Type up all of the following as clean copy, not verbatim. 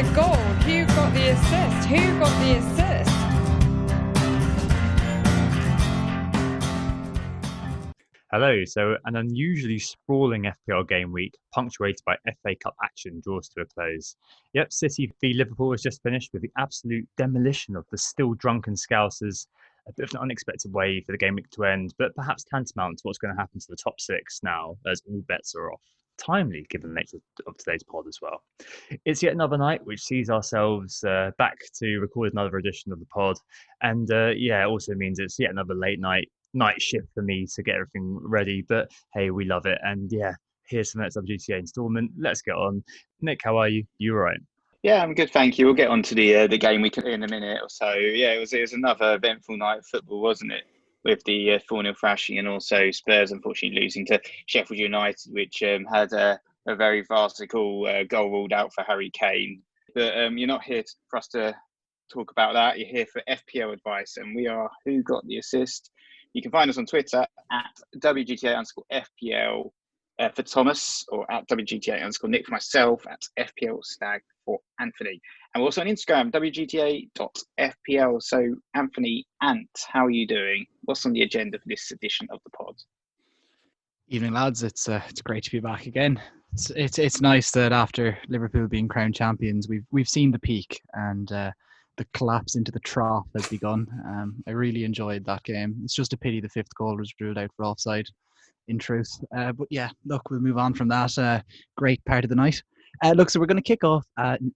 a goal. Who got the assist? Who got the assist? Hello. So an unusually sprawling FPL game week, punctuated by FA Cup action, draws to a close. Yep, City v Liverpool has just finished with the absolute demolition of the still drunken Scousers. A bit of an unexpected way for the game week to end, but perhaps tantamount to what's going to happen to the top six now, as all bets are off. Timely, given the nature of today's pod as well. It's yet another night which sees ourselves back to record another edition of the pod, and it also means it's yet another late night shift for me to get everything ready. But hey, we love it, and here's the next WGTA installment. Let's get on. Nick, how are you? You all right? Yeah, I'm good, thank you. We'll get on to the game week in a minute or so. Yeah, it was another eventful night of football, wasn't it? With the 4-0 thrashing and also Spurs unfortunately losing to Sheffield United, which had a very farcical goal ruled out for Harry Kane. But you're not here for us to talk about that. You're here for FPL advice, and we are Who Got the Assist. You can find us on Twitter at WGTA_FPL for Thomas, or at WGTA_Nick for myself, at FPL Stag for Anthony. And we're also on Instagram, WGTA.FPL. So, Anthony, Ant, how are you doing? What's on the agenda for this edition of the pod? Evening, lads. It's great to be back again. It's nice that after Liverpool being crowned champions, we've seen the peak, and the collapse into the trough has begun. I really enjoyed that game. It's just a pity the fifth goal was ruled out for offside, in truth. But yeah, look, we'll move on from that. Great part of the night. So we're going to kick off,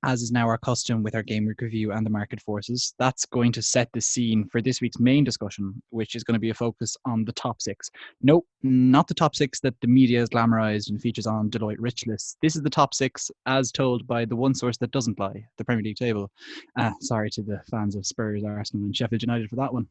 as is now our custom, with our game week review and the market forces. That's going to set the scene for this week's main discussion, which is going to be a focus on the top six. Nope, not the top six that the media has glamorized and features on Deloitte Rich lists. This is the top six as told by the one source that doesn't lie, the Premier League table. Sorry to the fans of Spurs, Arsenal and Sheffield United for that one.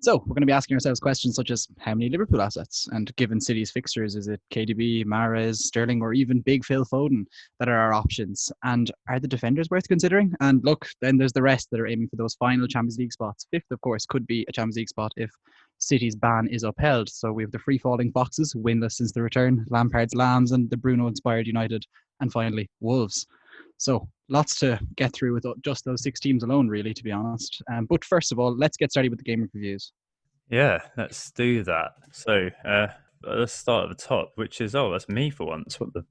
So we're going to be asking ourselves questions such as how many Liverpool assets, and given City's fixtures, is it KDB, Mahrez, Sterling, or even Big Phil Foden that are our options, and are the defenders worth considering? And look, then there's the rest that are aiming for those final Champions League spots. Fifth, of course, could be a Champions League spot if City's ban is upheld. So we have the free-falling foxes, winless since the return, Lampard's Lambs, and the Bruno-inspired United, and finally Wolves. So lots to get through with just those six teams alone, really, to be honest. But first of all, let's get started with the game reviews. Yeah, let's do that. So let's start at the top, which is, that's me for once. What the?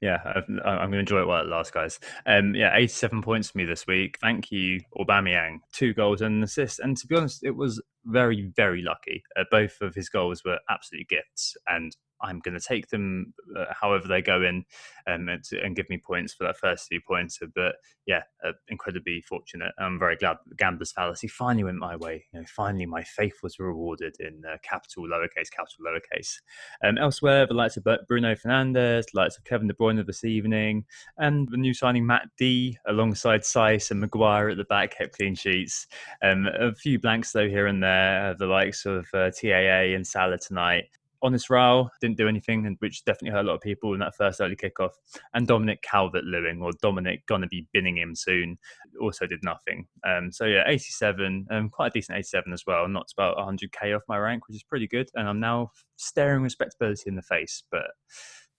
I'm going to enjoy it while it lasts, guys. 87 points for me this week. Thank you, Aubameyang. 2 goals and an assist. And to be honest, it was very, very lucky. Both of his goals were absolute gifts, and I'm going to take them however they go in, and give me points for that first 3-pointer. But incredibly fortunate. I'm very glad the gambler's fallacy finally went my way. Finally my faith was rewarded in capital lowercase. Elsewhere, the likes of Bruno Fernandes, the likes of Kevin De Bruyne this evening, and the new signing Matt D alongside Saiss and Maguire at the back kept clean sheets. A few blanks though here and there, the likes of TAA and Salah tonight. Honest Raul didn't do anything, which definitely hurt a lot of people in that first early kickoff. And Dominic Calvert-Lewin, or Dominic gonna be binning him soon, also did nothing. 87, quite a decent 87 as well. Knocked about 100k off my rank, which is pretty good. And I'm now staring respectability in the face, but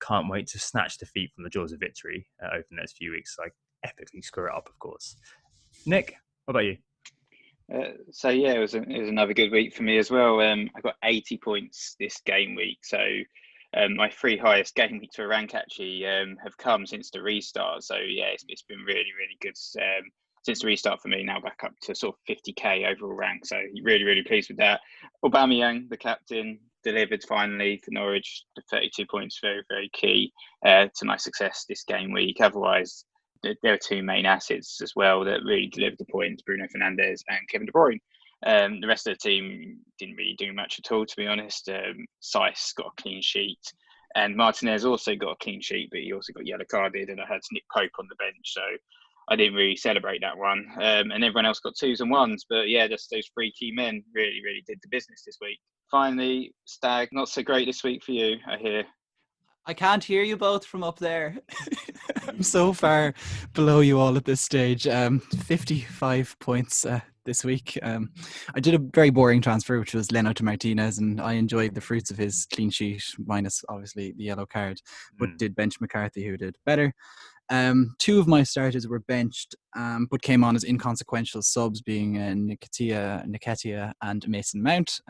can't wait to snatch defeat from the jaws of victory over the next few weeks. So I epically screw it up, of course. Nick, what about you? It was another good week for me as well. I got 80 points this game week. So my 3 highest game weeks for rank actually have come since the restart. So it's been really, really good since the restart for me. Now back up to sort of 50k overall rank. So really, really pleased with that. Aubameyang, the captain, delivered finally for Norwich. The 32 points, very, very key to my success this game week. Otherwise, there are 2 main assets as well that really delivered the points, Bruno Fernandes and Kevin De Bruyne. The rest of the team didn't really do much at all, to be honest. Saiss got a clean sheet, and Martinez also got a clean sheet, but he also got yellow carded, and I had Nick Pope on the bench, so I didn't really celebrate that one. And everyone else got 2s and 1s, but just those 3 key men really, really did the business this week. Finally, Stag, not so great this week for you, I hear. I can't hear you both from up there. I'm so far below you all at this stage. 55 points this week. I did a very boring transfer, which was Leno to Martinez, and I enjoyed the fruits of his clean sheet, minus obviously the yellow card, but did bench McCarthy, who did better. Two of my starters were benched, but came on as inconsequential subs, being Nketiah and Mason Mount.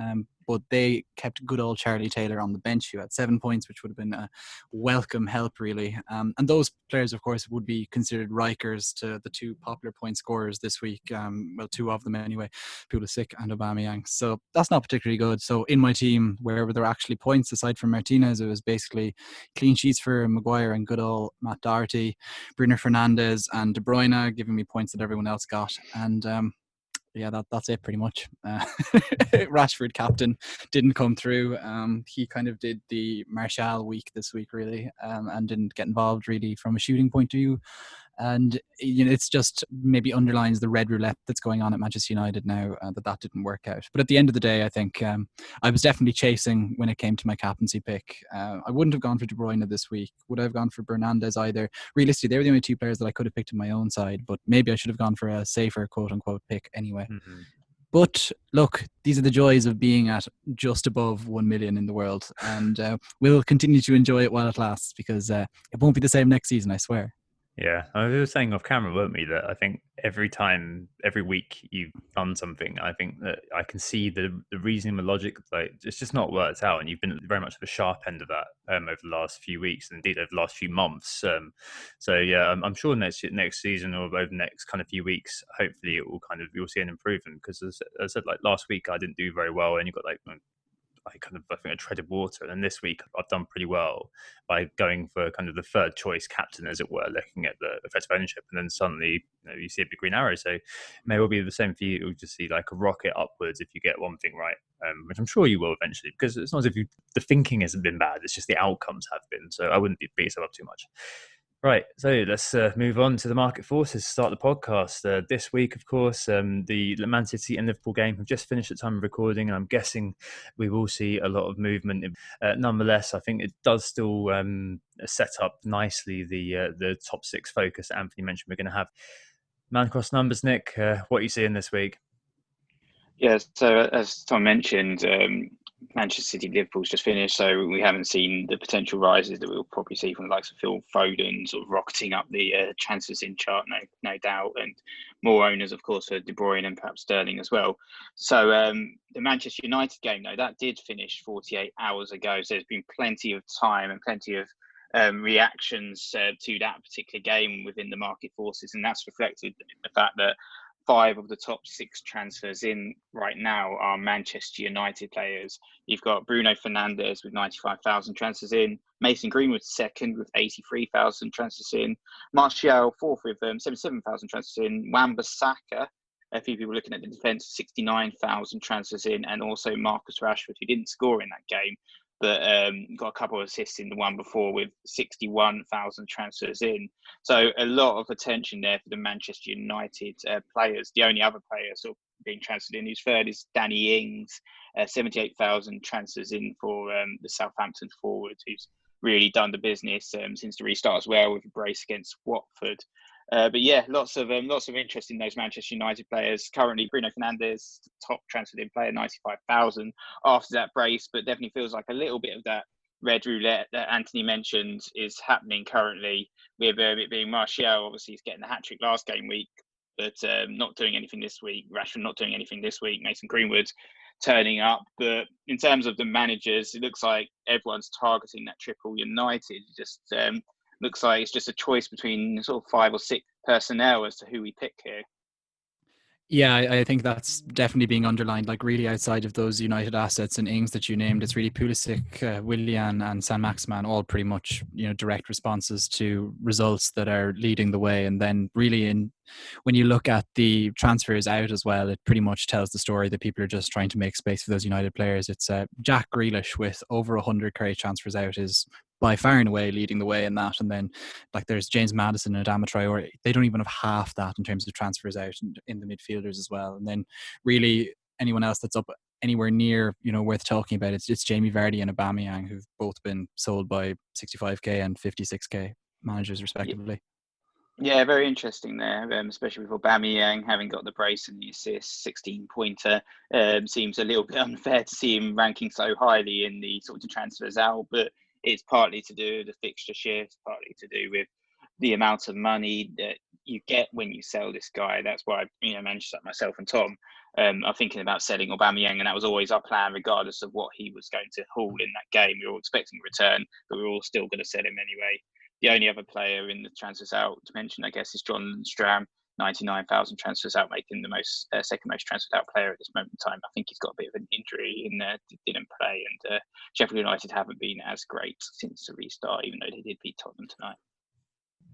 But they kept good old Charlie Taylor on the bench, who had 7 points, which would have been a welcome help, really. And those players, of course, would be considered Rikers to the two popular point scorers this week. Well, two of them anyway, Pulisic and Aubameyang. So that's not particularly good. So in my team, wherever there were actually points, aside from Martinez, it was basically clean sheets for Maguire and good old Matt Doherty, Bruno Fernandes and De Bruyne giving me points that everyone else got. And yeah, that's it pretty much. Rashford captain didn't come through. He kind of did the Martial week this week, really, and didn't get involved really from a shooting point of view. And it's just maybe underlines the red roulette that's going on at Manchester United now, that didn't work out. But at the end of the day, I think I was definitely chasing when it came to my captaincy pick. I wouldn't have gone for De Bruyne this week. Would I have gone for Fernandes either? Realistically, they were the only two players that I could have picked on my own side, but maybe I should have gone for a safer quote-unquote pick anyway. Mm-hmm. But look, these are the joys of being at just above 1 million in the world, and we'll continue to enjoy it while it lasts, because it won't be the same next season, I swear. Yeah, I was saying off camera, weren't we, that I think every week you've done something, I think that I can see the reasoning, the logic, like it's just not worked out, and you've been very much at the sharp end of that over the last few weeks, and indeed over the last few months. So yeah, I'm sure next season or over the next kind of few weeks, hopefully it will you'll see an improvement, because as I said, like last week I didn't do very well, and you got I think I treaded water. And then this week I've done pretty well by going for kind of the third choice captain, as it were, looking at the effective ownership. And then suddenly you see a big green arrow. So it may well be the same for you. You'll just see like a rocket upwards if you get one thing right, which I'm sure you will eventually, because it's not as if the thinking hasn't been bad. It's just the outcomes have been. So I wouldn't beat yourself up too much. Right, so let's move on to the market forces, start the podcast. This week, of course, the Man City and Liverpool game have just finished at the time of recording, and I'm guessing we will see a lot of movement. Nonetheless, I think it does still set up nicely the top six focus Anthony mentioned we're going to have. Man across numbers, Nick, what are you seeing this week? Yeah, so as Tom mentioned, Manchester City Liverpool's just finished, so we haven't seen the potential rises that we'll probably see from the likes of Phil Foden, sort of rocketing up the chances in chart, no doubt, and more owners, of course, for De Bruyne and perhaps Sterling as well. So the Manchester United game, though, that did finish 48 hours ago, so there's been plenty of time and plenty of reactions to that particular game within the market forces, and that's reflected in the fact that 5 of the top 6 transfers in right now are Manchester United players. You've got Bruno Fernandes with 95,000 transfers in, Mason Greenwood second with 83,000 transfers in, Martial fourth with 77,000 transfers in, Wan-Bissaka, a few people looking at the defence, 69,000 transfers in, and also Marcus Rashford, who didn't score in that game, but got a couple of assists in the one before with 61,000 transfers in. So a lot of attention there for the Manchester United players. The only other player sort of being transferred in who's third is Danny Ings, 78,000 transfers in for the Southampton forward, who's really done the business since the restart as well, with a brace against Watford. But yeah, lots of interest in those Manchester United players. Currently, Bruno Fernandes, top transferred in player, 95,000 after that brace, but definitely feels like a little bit of that red roulette that Anthony mentioned is happening currently, with it being Martial. Obviously, he's getting the hat-trick last game week, but not doing anything this week. Rashford not doing anything this week. Mason Greenwood turning up. But in terms of the managers, it looks like everyone's targeting that triple United. It just looks like it's just a choice between sort of 5 or 6 personnel as to who we pick here. Yeah, I think that's definitely being underlined. Like, really, outside of those United assets and Ings that you named, it's really Pulisic, Willian, and San Maximan, all pretty much direct responses to results that are leading the way. And then really, when you look at the transfers out as well, it pretty much tells the story that people are just trying to make space for those United players. It's Jack Grealish with over 100 career transfers out is by far and away leading the way in that. And then like there's James Maddison and Adama Traore. They don't even have half that in terms of transfers out in the midfielders as well. And then really anyone else that's up anywhere near, worth talking about, it's Jamie Vardy and Aubameyang, who've both been sold by 65k and 56k managers respectively. Yeah, very interesting there, especially with Aubameyang having got the brace and the assist, 16-pointer. Seems a little bit unfair to see him ranking so highly in the sort of transfers out, but it's partly to do with the fixture shift, partly to do with the amount of money that you get when you sell this guy. That's why managed that myself and Tom are thinking about selling Aubameyang, and that was always our plan, regardless of what he was going to haul in that game. We were all expecting a return, but we were all still going to sell him anyway. The only other player in the transfers out to mention, I guess, is John Lundstram. 99,000 transfers out, making the most second most transferred out player at this moment in time. I think he's got a bit of an injury in there, didn't play, and Sheffield United haven't been as great since the restart, even though they did beat Tottenham tonight.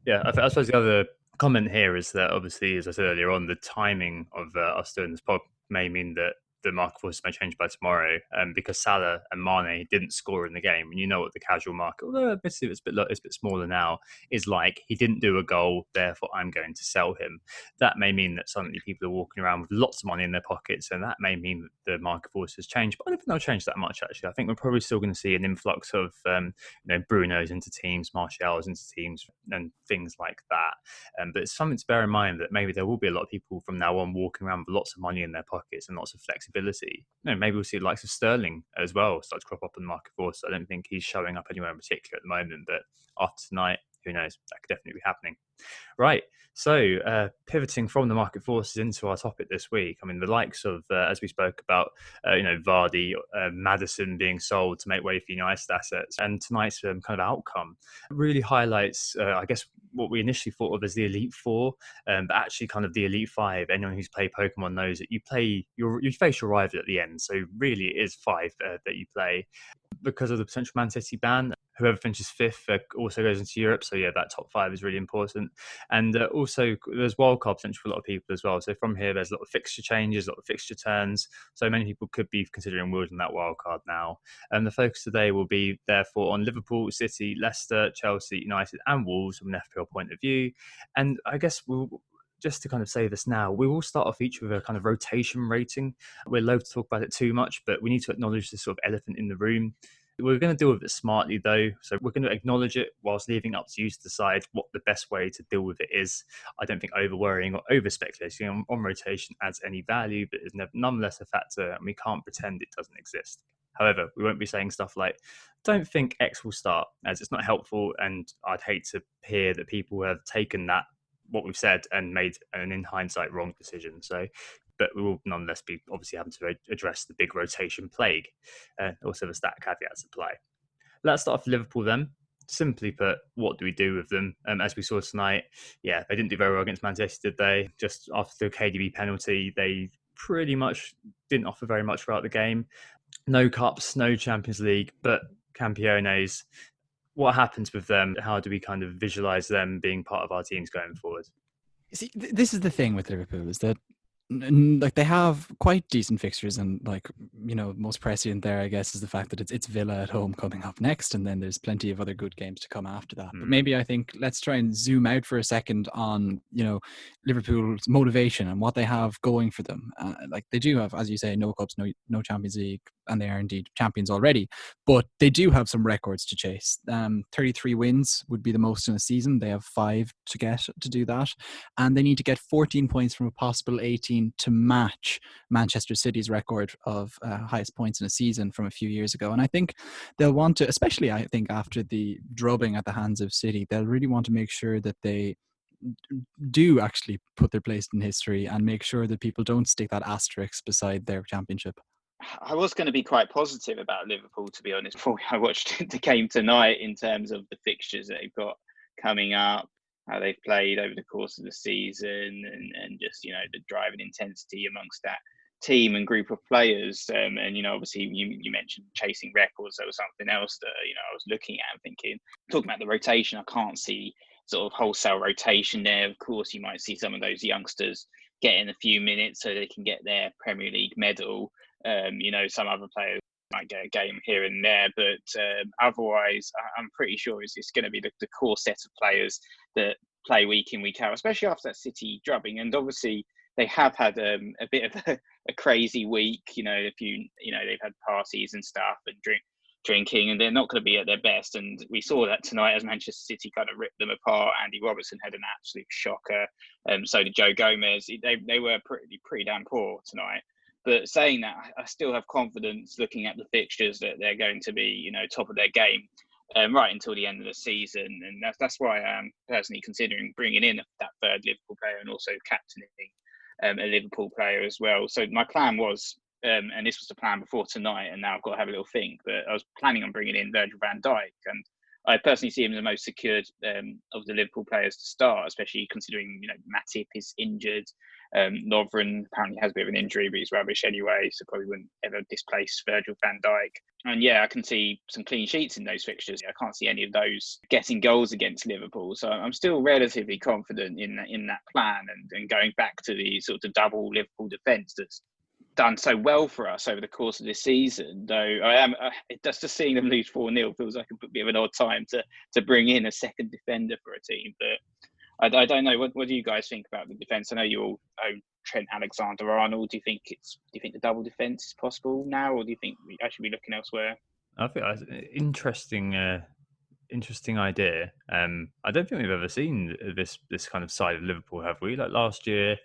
Yeah, I suppose the other comment here is that obviously, as I said earlier on, the timing of us doing this pod may mean that the market forces may change by tomorrow, because Salah and Mane didn't score in the game. And you know what the casual market, although admittedly it's a bit smaller now, is like. He didn't do a goal, therefore I'm going to sell him. That may mean that suddenly people are walking around with lots of money in their pockets, and that may mean that the market forces change. But I don't think they'll change that much, actually. I think we're probably still going to see an influx of Bruno's into teams, Martial's into teams, and things like that. But it's something to bear in mind that maybe there will be a lot of people from now on walking around with lots of money in their pockets and lots of flexibility. Maybe we'll see the likes of Sterling as well start to crop up in the market force. I don't think he's showing up anywhere in particular at the moment, but after tonight, who knows? That could definitely be happening. Right. So pivoting from the market forces into our topic this week, I mean, the likes of, as we spoke about, Vardy, Maddison being sold to make way for United assets, and tonight's kind of outcome really highlights, I guess, what we initially thought of as the Elite Four, but actually kind of the Elite Five. Anyone who's played Pokemon knows that you face your rival at the end. So really it is five that you play. Because of the potential Man City ban, whoever finishes fifth also goes into Europe. So yeah, that top five is really important. And also there's wildcard potential for a lot of people as well. So from here, there's a lot of fixture changes, a lot of fixture turns. So many people could be considering wielding that wildcard now. And the focus today will be therefore on Liverpool, City, Leicester, Chelsea, United and Wolves from an FPL point of view. And I guess just to kind of say this now, we will start off each with a kind of rotation rating. We're loath to talk about it too much, but we need to acknowledge this sort of elephant in the room. We're going to deal with it smartly, though. So we're going to acknowledge it whilst leaving it up to you to decide what the best way to deal with it is. I don't think over-worrying or over-speculating on rotation adds any value, but is nonetheless a factor, and we can't pretend it doesn't exist. However, we won't be saying stuff like, don't think X will start, as it's not helpful, and I'd hate to hear that people have taken that, what we've said, and made an in hindsight wrong decision. So, but we will nonetheless be obviously having to address the big rotation plague. Also the stat caveats apply. Let's start off with Liverpool then. Simply put, what do we do with them? As we saw tonight, yeah, they didn't do very well against Man City, did they? Just after the KDB penalty, they pretty much didn't offer very much throughout the game. No cups, no Champions League, but Campiones. What happens with them? How do we kind of visualize them being part of our teams going forward? See, this is the thing with Liverpool, is that like they have quite decent fixtures, and most prescient there, I guess, is the fact that it's Villa at home coming up next, and then there's plenty of other good games to come after that. But maybe I think let's try and zoom out for a second on Liverpool's motivation and what they have going for them. Like they do have, as you say, no cups, no Champions League, and they are indeed champions already. But they do have some records to chase. 33 wins would be the most in a season. They have 5 to get to do that, and they need to get 14 points from a possible 18 to match Manchester City's record of highest points in a season from a few years ago. And I think they'll want to, especially I think after the drubbing at the hands of City, they'll really want to make sure that they do actually put their place in history and make sure that people don't stick that asterisk beside their championship. I was going to be quite positive about Liverpool, to be honest, before I watched the game tonight, in terms of the fixtures that they've got coming up, how they've played over the course of the season, and just, the drive and intensity amongst that team and group of players. And, obviously you mentioned chasing records. That was something else that, I was looking at and thinking, talking about the rotation, I can't see sort of wholesale rotation there. Of course, you might see some of those youngsters getting a few minutes so they can get their Premier League medal. Some other players might get a game here and there, but otherwise, I'm pretty sure it's going to be the core set of players that play week in, week out, especially after that City drubbing. And obviously, they have had a bit of a crazy week. They've had parties and stuff and drinking, and they're not going to be at their best. And we saw that tonight as Manchester City kind of ripped them apart. Andy Robertson had an absolute shocker. So did Joe Gomez. They were pretty damn poor tonight. But saying that, I still have confidence looking at the fixtures that they're going to be, top of their game. right until the end of the season, and that's why I am personally considering bringing in that third Liverpool player and also captaining a Liverpool player as well. So my plan was, and this was the plan before tonight, and now I've got to have a little think, but I was planning on bringing in Virgil van Dijk, and I personally see him as the most secured of the Liverpool players to start, especially considering Matip is injured. Lovren apparently has a bit of an injury, but he's rubbish anyway, so probably wouldn't ever displace Virgil van Dijk. And yeah, I can see some clean sheets in those fixtures. I can't see any of those getting goals against Liverpool, so I'm still relatively confident in that plan and going back to the sort of double Liverpool defence that's done so well for us over the course of this season. Though I am, just seeing them lose 4-0 feels like a bit of an odd time to bring in a second defender for a team. But I don't know. What do you guys think about the defence? I know you all own Trent Alexander-Arnold. Do you think the double defence is possible now, or do you think we actually be looking elsewhere? I think that's an interesting idea. I don't think we've ever seen this kind of side of Liverpool, have we? Like last year,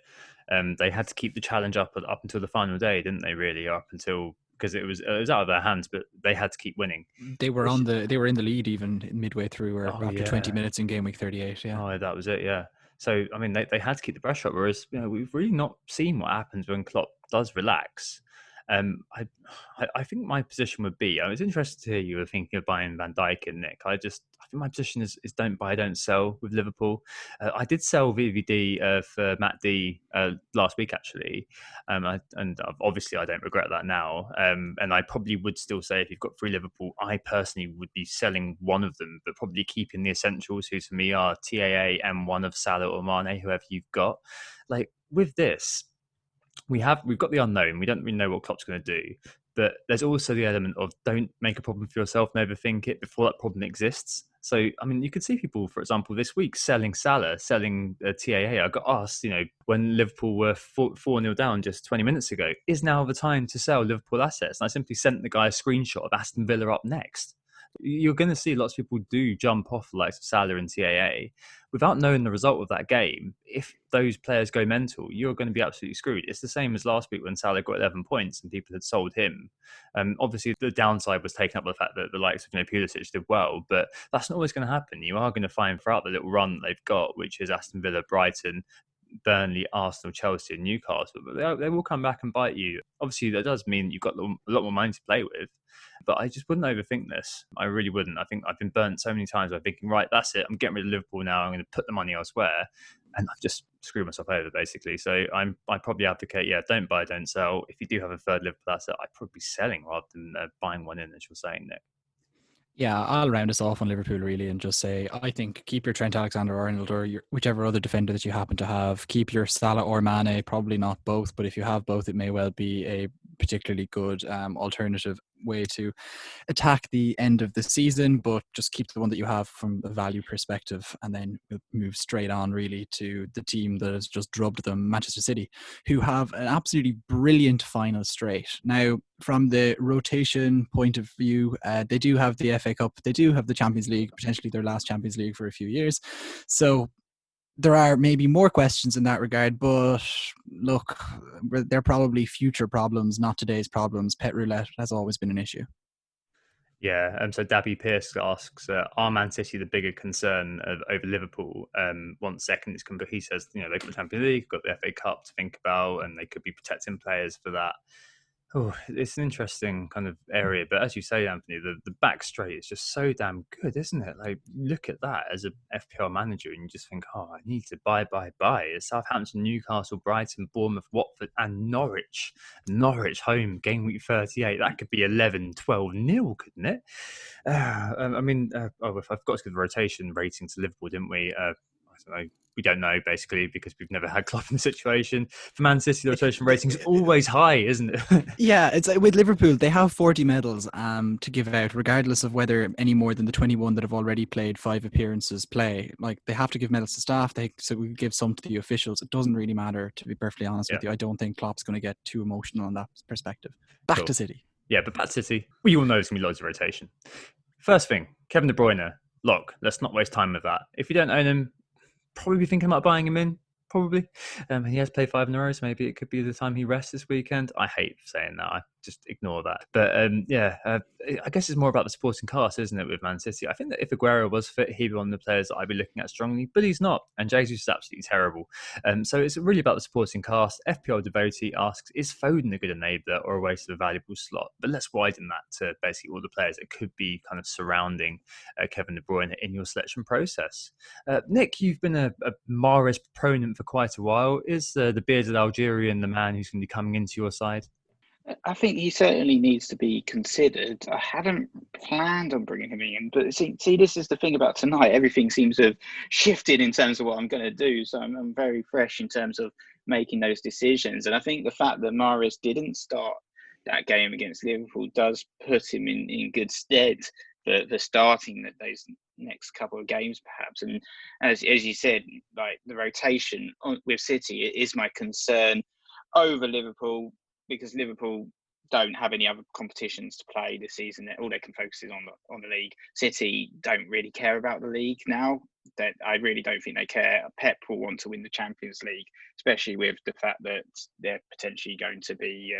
they had to keep the challenge up until the final day, didn't they? Really, up until because it was out of their hands, but they had to keep winning. They were in the lead even midway through, or after 20 minutes in Gameweek 38. Yeah. Oh, that was it. Yeah. So I mean, they had to keep the pressure up. Whereas we've really not seen what happens when Klopp does relax. I think my position would be. I was interested to hear you were thinking of buying Van Dijk and Nick. I think my position is don't buy, don't sell with Liverpool. I did sell VVD for Matt D last week actually, and obviously I don't regret that now. And I probably would still say if you've got 3 Liverpool, I personally would be selling one of them, but probably keeping the essentials, who to me are TAA and one of Salah or Mane, whoever you've got. Like with this, we've got the unknown. We don't really know what Klopp's going to do, but there's also the element of don't make a problem for yourself and overthink it before that problem exists. So, I mean, you could see people, for example, this week selling Salah, selling TAA. I got asked, when Liverpool were 4-0 down just 20 minutes ago, is now the time to sell Liverpool assets? And I simply sent the guy a screenshot of Aston Villa up next. You're going to see lots of people do jump off the likes of Salah and TAA without knowing the result of that game. If those players go mental, you're going to be absolutely screwed. It's the same as last week when Salah got 11 points and people had sold him. Obviously, the downside was taken up by the fact that the likes of Pulisic did well, but that's not always going to happen. You are going to find throughout the little run that they've got, which is Aston Villa, Brighton, Burnley, Arsenal, Chelsea, and Newcastle, but they will come back and bite you. Obviously, that does mean you've got a lot more money to play with, but I just wouldn't overthink this. I really wouldn't. I think I've been burnt so many times by thinking, right, that's it. I'm getting rid of Liverpool now. I'm going to put the money elsewhere, and I've just screwed myself over basically. So I probably advocate, don't buy, don't sell. If you do have a third Liverpool asset, I'd probably be selling rather than buying one in, as you're saying, Nick. Yeah, I'll round us off on Liverpool really and just say I think keep your Trent Alexander-Arnold or whichever other defender that you happen to have. Keep your Salah or Mane, probably not both, but if you have both, it may well be a particularly good alternative way to attack the end of the season, but just keep the one that you have from a value perspective, and then we'll move straight on really to the team that has just drubbed them, Manchester City, who have an absolutely brilliant final straight. Now, from the rotation point of view, they do have the FA Cup, they do have the Champions League, potentially their last Champions League for a few years, so there are maybe more questions in that regard, but look, they're probably future problems, not today's problems. Pet roulette has always been an issue. Yeah, so Dabby Pierce asks, are Man City the bigger concern over Liverpool? 1 second, he says, they've got the Champions League, got the FA Cup to think about, and they could be protecting players for that. Oh, it's an interesting kind of area, but as you say, Anthony, the back straight is just so damn good, isn't it? Like, look at that as a FPL manager, and you just think, I need to buy. It's Southampton, Newcastle, Brighton, Bournemouth, Watford, and Norwich. Norwich home, game week 38. That could be 11-12-0, couldn't it? I've got to give the rotation rating to Liverpool, didn't we? I don't know. We don't know, basically, because we've never had Klopp in the situation. For Man City, the rotation rating is always high, isn't it? Yeah, it's with Liverpool, they have 40 medals to give out, regardless of whether any more than the 21 that have already played 5 appearances play. Like, they have to give medals to staff, so we give some to the officials. It doesn't really matter, to be perfectly honest with you. I don't think Klopp's going to get too emotional on that perspective. Back to City. Yeah, but back to City, we all know there's going to be loads of rotation. First thing, Kevin De Bruyne, lock. Let's not waste time with that. If you don't own him, probably be thinking about buying him in, probably. He has played 5 in a row, so maybe it could be the time he rests this weekend. I hate saying that. just ignore that. But I guess it's more about the supporting cast, isn't it, with Man City? I think that if Aguero was fit, he'd be one of the players that I'd be looking at strongly, but he's not. And Jesus is absolutely terrible. So it's really about the supporting cast. FPL Devotee asks, is Foden a good enabler or a waste of a valuable slot? But let's widen that to basically all the players that could be kind of surrounding Kevin De Bruyne in your selection process. Nick, you've been a Mahrez proponent for quite a while. Is the bearded Algerian the man who's going to be coming into your side? I think he certainly needs to be considered. I hadn't planned on bringing him in, but see, this is the thing about tonight. Everything seems to have shifted in terms of what I'm going to do. So I'm very fresh in terms of making those decisions. And I think the fact that Mahrez didn't start that game against Liverpool does put him in good stead for starting those next couple of games, perhaps. And as you said, like the rotation with City is my concern over Liverpool, because Liverpool don't have any other competitions to play this season. All they can focus is on the league. City don't really care about the league now. That I really don't think they care. Pep will want to win the Champions League, especially with the fact that they're potentially going to be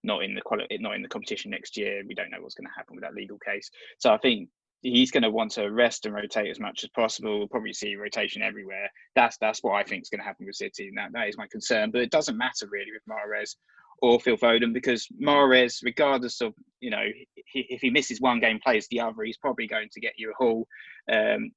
not in the competition next year. We don't know what's going to happen with that legal case. So I think he's going to want to rest and rotate as much as possible. We'll probably see rotation everywhere. That's what I think is going to happen with City, and that is my concern. But it doesn't matter really with Mahrez or Phil Foden, because Mahrez, regardless of, if he misses one game, plays the other, he's probably going to get you a haul.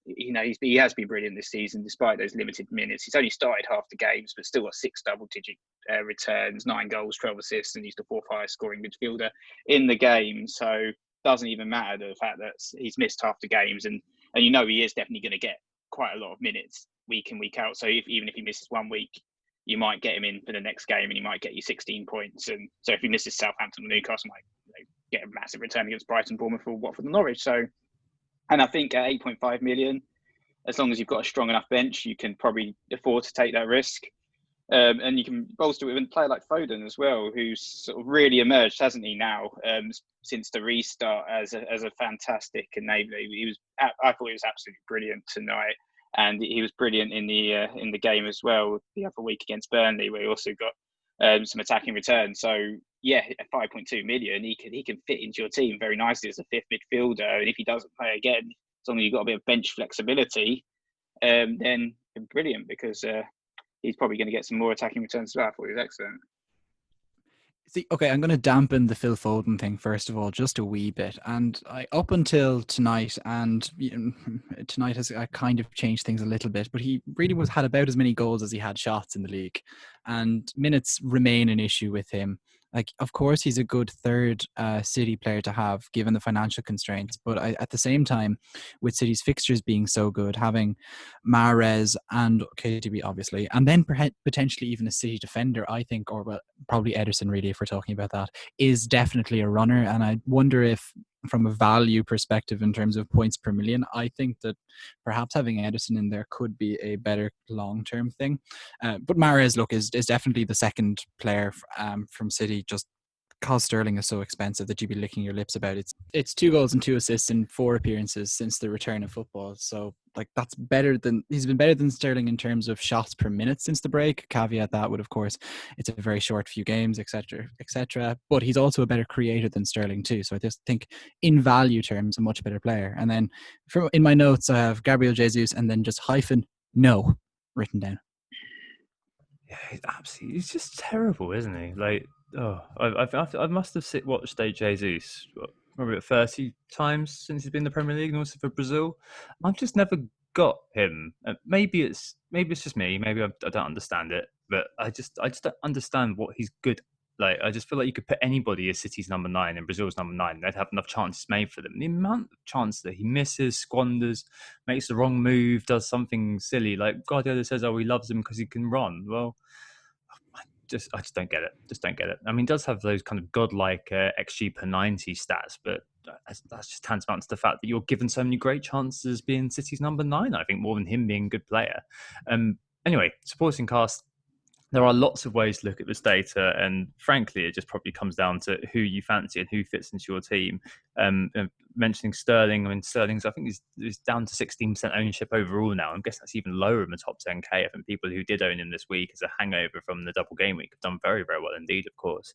He has been brilliant this season, despite those limited minutes. He's only started half the games, but still got 6 double-digit returns, 9 goals, 12 assists, and he's the 4th highest scoring midfielder in the game. So doesn't even matter the fact that he's missed half the games, and he is definitely going to get quite a lot of minutes week in, week out. So even if he misses 1 week, you might get him in for the next game and he might get you 16 points. And so if he misses Southampton or Newcastle, might get a massive return against Brighton, Bournemouth, or Watford and Norwich. So, and I think at 8.5 million, as long as you've got a strong enough bench, you can probably afford to take that risk. And you can bolster it with a player like Foden as well, who's sort of really emerged, hasn't he, now, since the restart as a fantastic enabler. I thought he was absolutely brilliant tonight. And he was brilliant in the game as well the other week against Burnley, where he also got some attacking returns. So yeah, at 5.2 million, he can fit into your team very nicely as a 5th midfielder. And if he doesn't play again, as long as you've got a bit of bench flexibility, then brilliant, because he's probably going to get some more attacking returns as well. I thought he was excellent. See, okay, I'm going to dampen the Phil Foden thing first of all, just a wee bit. And up until tonight, and tonight has kind of changed things a little bit, but he really had about as many goals as he had shots in the league, and minutes remain an issue with him. Like, of course, he's a good third City player to have, given the financial constraints. But at the same time, with City's fixtures being so good, having Mahrez and KDB, obviously, and then potentially even a City defender, I think, or probably Ederson, really, if we're talking about that, is definitely a runner. And I wonder if, from a value perspective in terms of points per million, I think that perhaps having Ederson in there could be a better long-term thing. But Mahrez, look, is definitely the second player from City, just because Sterling is so expensive that you'd be licking your lips about it. It's 2 goals and 2 assists in 4 appearances since the return of football. So he's been better than Sterling in terms of shots per minute since the break. Caveat that would, of course, it's a very short few games, etc., etc. But he's also a better creator than Sterling too. So I just think, in value terms, a much better player. And then in my notes, I have Gabriel Jesus and then just no written down. Yeah, he's just terrible, isn't he? Like, I must have watched Jesus probably 30 times since he's been in the Premier League, and also for Brazil. I've just never got him. Maybe it's just me. Maybe I don't understand it, but I just don't understand what he's good. Like, I just feel like you could put anybody as City's number 9 and Brazil's number 9, they'd have enough chances made for them. The amount of chance that he misses, squanders, makes the wrong move, does something silly. Like Guardiola says, he loves him because he can run. Well, I just don't get it. I mean, he does have those kind of godlike XG per 90 stats, but that's just tantamount to the fact that you're given so many great chances being City's number 9, I think, more than him being a good player. Anyway, supporting cast. There are lots of ways to look at this data, and frankly, it just probably comes down to who you fancy and who fits into your team. Mentioning Sterling, Sterling's, I think, is down to 16% ownership overall now. I'm guessing that's even lower in the top 10k. I think people who did own him this week as a hangover from the double game week have done very, very well indeed, of course.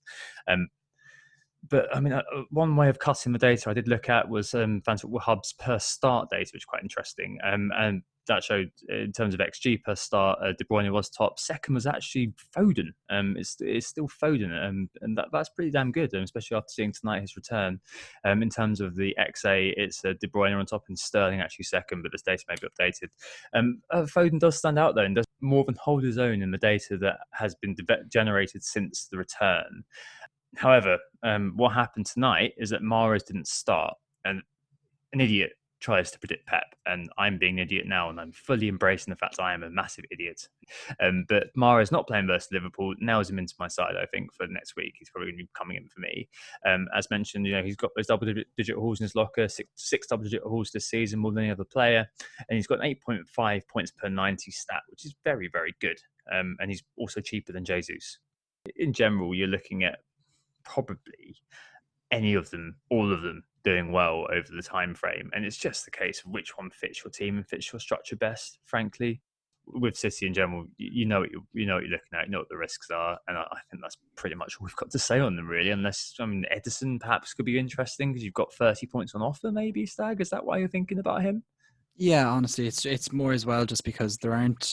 But I mean, one way of cutting the data I did look at was Van Football Hub's per start data, which is quite interesting. And that showed in terms of XG per start, De Bruyne was top. Second was actually Foden. It's still Foden, and that's pretty damn good, especially after seeing tonight his return. In terms of the XA, it's De Bruyne on top and Sterling actually second, but this data may be updated. Foden does stand out though, and does more than hold his own in the data that has been generated since the return. However, what happened tonight is that Mahrez didn't start, and an idiot tries to predict Pep, and I'm being an idiot now, and I'm fully embracing the fact I am a massive idiot. But Mahrez not playing versus Liverpool nails him into my side, I think, for next week. He's probably going to be coming in for me. As mentioned, he's got those double-digit hauls in his locker, six double-digit hauls this season, more than any other player, and he's got an 8.5 points per 90 stat, which is very, very good. And he's also cheaper than Jesus. In general, you're looking at probably any of them, all of them doing well over the time frame, and it's just the case of which one fits your team and fits your structure best. Frankly, with City in general, you know what you're looking at, you know what the risks are, and I think that's pretty much all we've got to say on them, really. Unless Edison perhaps could be interesting because you've got 30 points on offer, maybe. Stag, is that why you're thinking about him? Yeah, honestly, it's more as well just because there aren't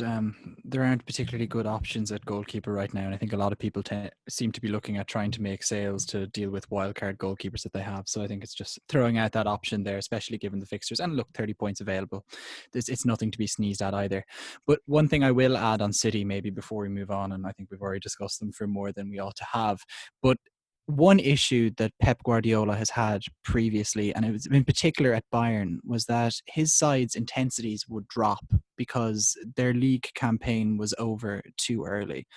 particularly good options at goalkeeper right now, and I think a lot of people seem to be looking at trying to make sales to deal with wildcard goalkeepers that they have. So I think it's just throwing out that option there, especially given the fixtures. And look, 30 points available. It's nothing to be sneezed at either. But one thing I will add on City maybe before we move on, and I think we've already discussed them for more than we ought to have, but one issue that Pep Guardiola has had previously, and it was in particular at Bayern, was that his side's intensities would drop because their league campaign was over too early.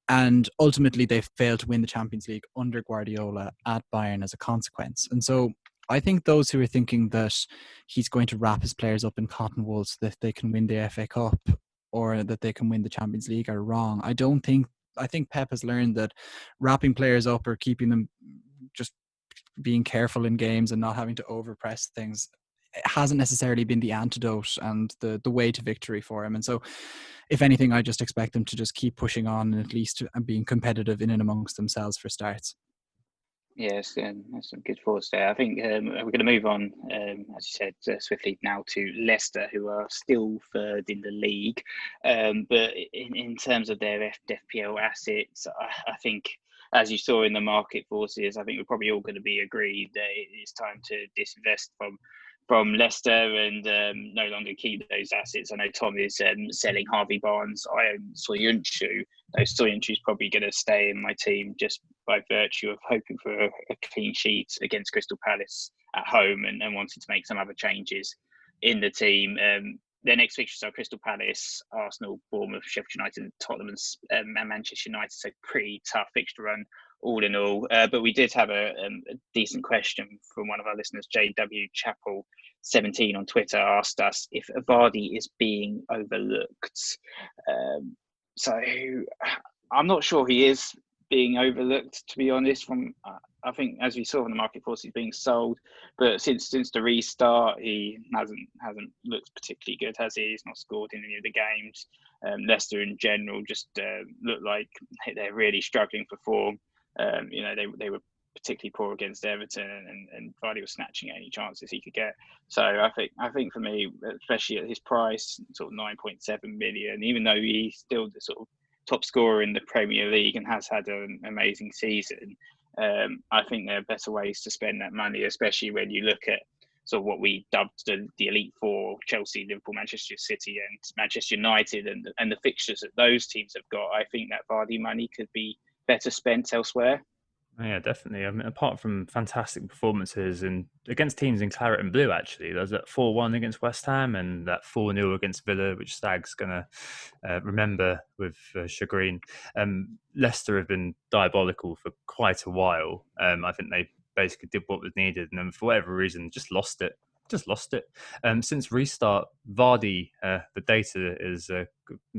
And ultimately, they failed to win the Champions League under Guardiola at Bayern as a consequence. And so I think those who are thinking that he's going to wrap his players up in cotton wool so that they can win the FA Cup or that they can win the Champions League are wrong. I think Pep has learned that wrapping players up or keeping them just being careful in games and not having to overpress things hasn't necessarily been the antidote and the way to victory for him. And so, if anything, I just expect them to just keep pushing on and at least being competitive in and amongst themselves for starts. Yes, that's some good thoughts there. I think we're going to move on, as you said, swiftly now to Leicester, who are still third in the league. But in terms of their FPL assets, I think, as you saw in the market forces, I think we're probably all going to be agreed that it is time to disinvest from Leicester and no longer keep those assets. I know Tom is selling Harvey Barnes. I own Soyuncu. Soyuncu is probably going to stay in my team just by virtue of hoping for a clean sheet against Crystal Palace at home and wanting to make some other changes in the team. Their next fixtures are Crystal Palace, Arsenal, Bournemouth, Sheffield United, Tottenham and Manchester United. So pretty tough fixture run all in all. But we did have a decent question from one of our listeners, JW Chapel 17 on Twitter, asked us if Vardy is being overlooked. So I'm not sure he is being overlooked, to be honest. I think, as we saw in the market force, he's being sold, but since the restart, he hasn't looked particularly good, has he? He's not scored in any of the games. Leicester in general just look like they're really struggling for form. They were particularly poor against Everton, and Vardy was snatching at any chances he could get. So I think for me, especially at his price, sort of 9.7 million, even though he's still the sort of top scorer in the Premier League and has had an amazing season, I think there are better ways to spend that money, especially when you look at sort of what we dubbed the Elite Four: Chelsea, Liverpool, Manchester City, and Manchester United, and the fixtures that those teams have got. I think that Vardy money could be better spent elsewhere. Yeah, definitely. I mean, apart from fantastic performances and against teams in claret and blue, actually, there's that 4-1 against West Ham and that 4-0 against Villa, which Stag's going to remember with chagrin. Leicester have been diabolical for quite a while. I think they basically did what was needed, and then for whatever reason, just lost it. Since restart, Vardy, the data is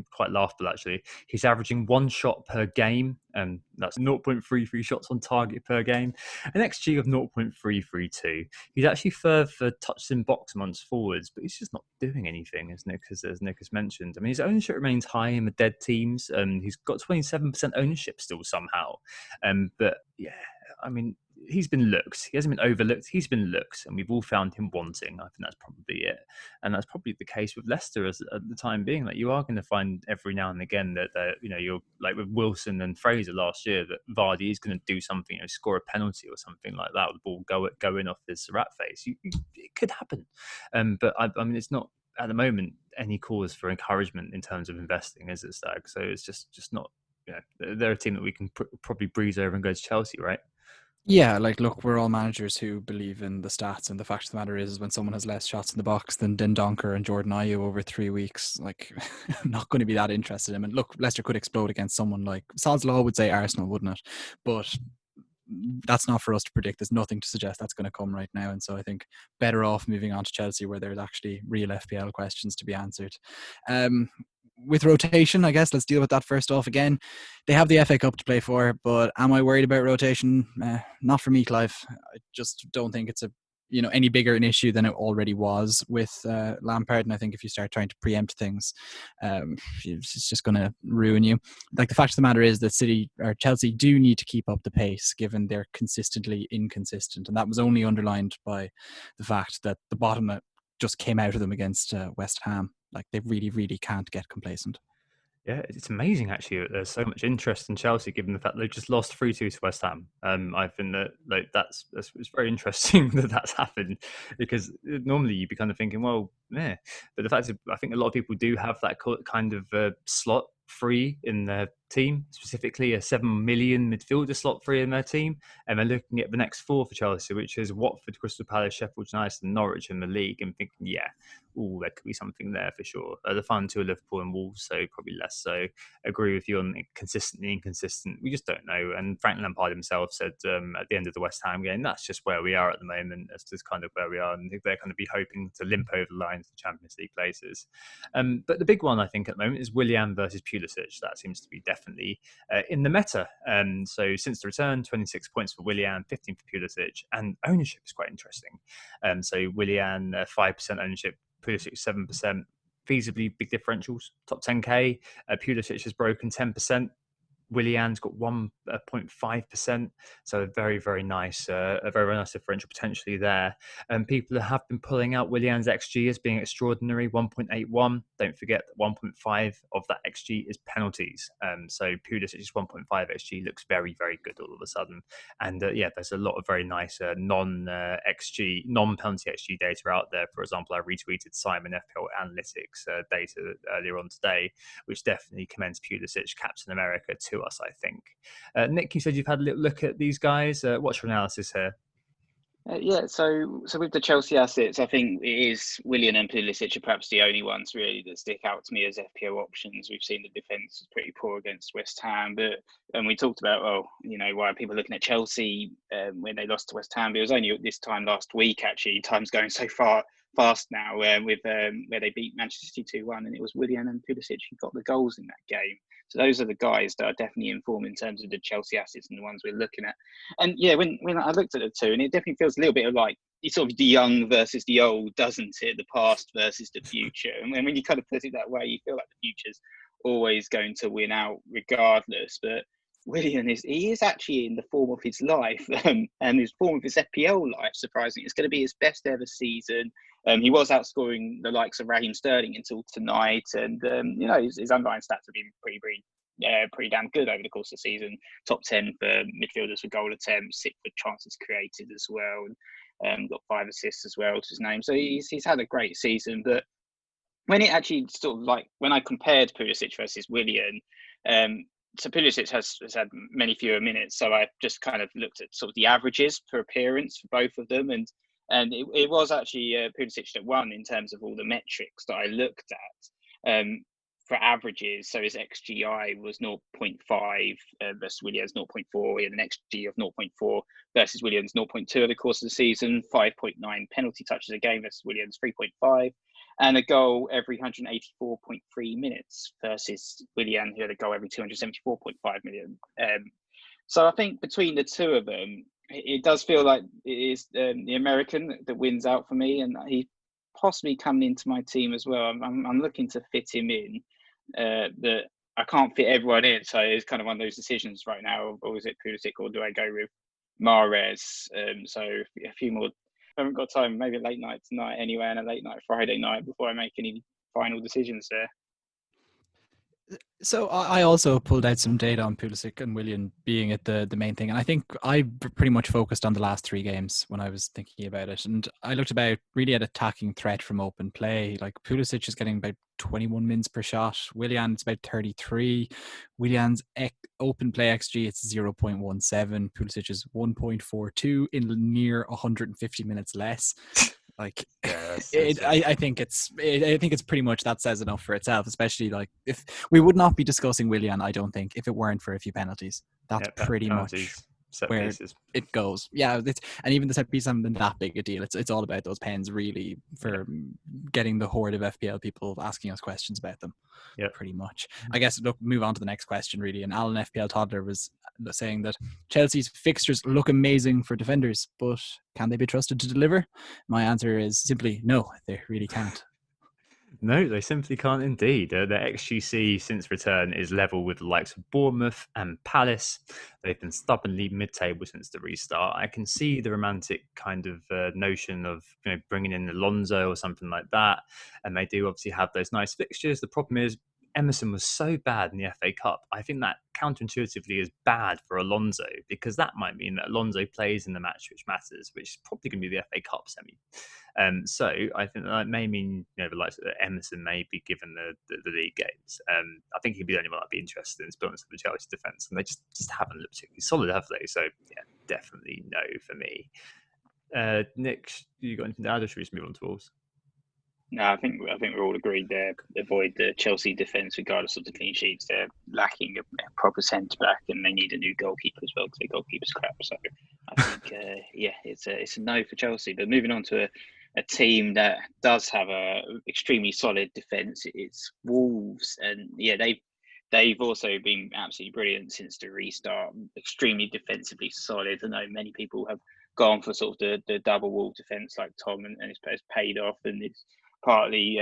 quite laughable, actually. He's averaging 1 shot per game, and that's 0.33 shots on target per game, an XG of 0.332. He's actually third for touches in box amongst forwards, but he's just not doing anything, as Nick has mentioned. I mean, his ownership remains high in the dead teams. He's got 27% ownership still somehow. But yeah, I mean, he's been looked. He hasn't been overlooked. He's been looked, and we've all found him wanting. I think that's probably it, and that's probably the case with Leicester at the time being. Like, you are going to find every now and again that you're like with Wilson and Fraser last year, that Vardy is going to do something, score a penalty or something like that, with the ball going off his rat face. It could happen, but I mean, it's not at the moment any cause for encouragement in terms of investing, is it, Stag? So it's just not. They're a team that we can probably breeze over and go to Chelsea, right? Yeah, like, look, we're all managers who believe in the stats, and the fact of the matter is when someone has less shots in the box than Dendonker and Jordan Ayew over 3 weeks, like, I'm not going to be that interested in him. And look, Leicester could explode against someone like Sal's Law would say Arsenal, wouldn't it? But that's not for us to predict. There's nothing to suggest that's going to come right now, and so I think better off moving on to Chelsea, where there's actually real FPL questions to be answered. With rotation, I guess let's deal with that first off. Again, they have the FA Cup to play for, but am I worried about rotation? Not for me, Clive. I just don't think it's any bigger an issue than it already was with Lampard. And I think if you start trying to preempt things, it's just going to ruin you. Like, the fact of the matter is that City or Chelsea do need to keep up the pace, given they're consistently inconsistent, and that was only underlined by the fact that the bottom just came out of them against West Ham. Like, they really, really can't get complacent. Yeah, it's amazing actually that there's so much interest in Chelsea, given the fact they've just lost 3-2 to West Ham. I think that that's it's very interesting that that's happened, because normally you'd be kind of thinking, well, yeah. But the fact is, I think a lot of people do have that kind of slot free in their team, specifically a 7 million midfielder slot free in their team, and they're looking at the next 4 for Chelsea, which is Watford, Crystal Palace, Sheffield United, and Norwich in the league, and thinking, yeah, there could be something there for sure. The final 2 are Liverpool and Wolves, so probably less so. Agree with you on consistently inconsistent. We just don't know. And Frank Lampard himself said at the end of the West Ham game, that's just where we are at the moment. That's just kind of where we are, and they're going to be hoping to limp over the line to the Champions League places. But the big one, I think, at the moment is Willian versus Pulisic. That seems to be definitely in the meta. So since the return, 26 points for Willian, 15 for Pulisic, and ownership is quite interesting. So Willian, 5% ownership, Pulisic 7%, feasibly big differentials. Top 10k. Pulisic has broken 10%. Willian's got 1.5%, so a very, very nice differential potentially there. And people have been pulling out Willian's XG as being extraordinary, 1.81. Don't forget that 1.5 of that XG is penalties. So Pulisic's 1.5 XG looks very, very good all of a sudden. And there's a lot of very nice non-penalty XG data out there. For example, I retweeted Simon FPL Analytics data earlier on today, which definitely commends Pulisic, Captain America, to us, I think. Nick, you said you've had a little look at these guys. What's your analysis here? So with the Chelsea assets, I think it is Willian and Pulisic are perhaps the only ones really that stick out to me as FPO options. We've seen the defence was pretty poor against West Ham, and we talked about, why are people looking at Chelsea when they lost to West Ham? But it was only this time last week, actually. Time's going so fast now, with where they beat Manchester City 2-1, and it was Willian and Pulisic who got the goals in that game. So those are the guys that are definitely informed in terms of the Chelsea assets and the ones we're looking at. And yeah, when I looked at the two, and it definitely feels a little bit of like, it's sort of the young versus the old, doesn't it? The past versus the future. And when you kind of put it that way, you feel like the future's always going to win out regardless. But Willian is actually in the form of his life, and his form of his FPL life, surprisingly. It's going to be his best ever season. He was outscoring the likes of Raheem Sterling until tonight, and his underlying stats have been pretty damn good over the course of the season. Top 10 for midfielders for goal attempts, 6th for chances created as well, and got 5 assists as well to his name. So he's had a great season. But when it actually sort of like, when I compared Pulisic versus Willian, so Pulisic has had many fewer minutes, so I just kind of looked at sort of the averages per appearance for both of them, and it was actually Pulisic that won in terms of all the metrics that I looked at for averages. So his XGI was 0.5 versus Willian's 0.4. He had an XG of 0.4 versus Willian's 0.2 over the course of the season, 5.9 penalty touches a game versus Willian's 3.5. And a goal every 184.3 minutes versus Willian, who had a goal every 274.5 million. So I think between the two of them, it does feel like it is the American that wins out for me, and he possibly coming into my team as well. I'm looking to fit him in. That I can't fit everyone in, so it's kind of one of those decisions right now. Or is it Pulisic, or do I go with Mahrez. So a few more. I haven't got time. Maybe a late night tonight anyway, and a late night Friday night before I make any final decisions there. So I also pulled out some data on Pulisic and Willian being at the main thing. And I think I pretty much focused on the last 3 games when I was thinking about it. And I looked about really at attacking threat from open play. Like Pulisic is getting about 21 mins per shot. Willian's about 33. Willian's open play XG, it's 0.17. Pulisic is 1.42 in near 150 minutes less. Like, I think it's pretty much that says enough for itself. Especially like if we would not be discussing Willian, I don't think, if it weren't for a few penalties. That's pretty much where pieces. It goes. Yeah, and even the set piece isn't that big a deal. It's all about those pens really for getting the horde of FPL people asking us questions about them. Yeah, pretty much. I guess look, move on to the next question really. And Alan FPL Toddler was saying that Chelsea's fixtures look amazing for defenders, but can they be trusted to deliver? My answer is simply no, they really can't. No, they simply can't indeed. Their XGC since return is level with the likes of Bournemouth and Palace. They've been stubbornly mid-table since the restart. I can see the romantic kind of notion of bringing in Alonso or something like that, and they do obviously have those nice fixtures. The problem is Emerson was so bad in the FA Cup. I think that counterintuitively is bad for Alonso, because that might mean that Alonso plays in the match which matters, which is probably going to be the FA Cup semi. So I think that may mean the likes of Emerson may be given the league games. I think he'd be the only one I'd be interested in, to be honest, with the Chelsea defence, and they just haven't looked particularly solid, have they? So yeah, definitely no for me. Nick, you got anything to add, or should we just move on to Wolves? No, I think we're all agreed there. Avoid the Chelsea defence regardless of the clean sheets. They're lacking a proper centre back, and they need a new goalkeeper as well because their goalkeeper's crap. So I think it's a no for Chelsea. But moving on to a team that does have a extremely solid defence, it's Wolves, and they've also been absolutely brilliant since the restart. Extremely defensively solid. I know many people have gone for sort of the double wall defence like Tom, and it's paid off, and it's partly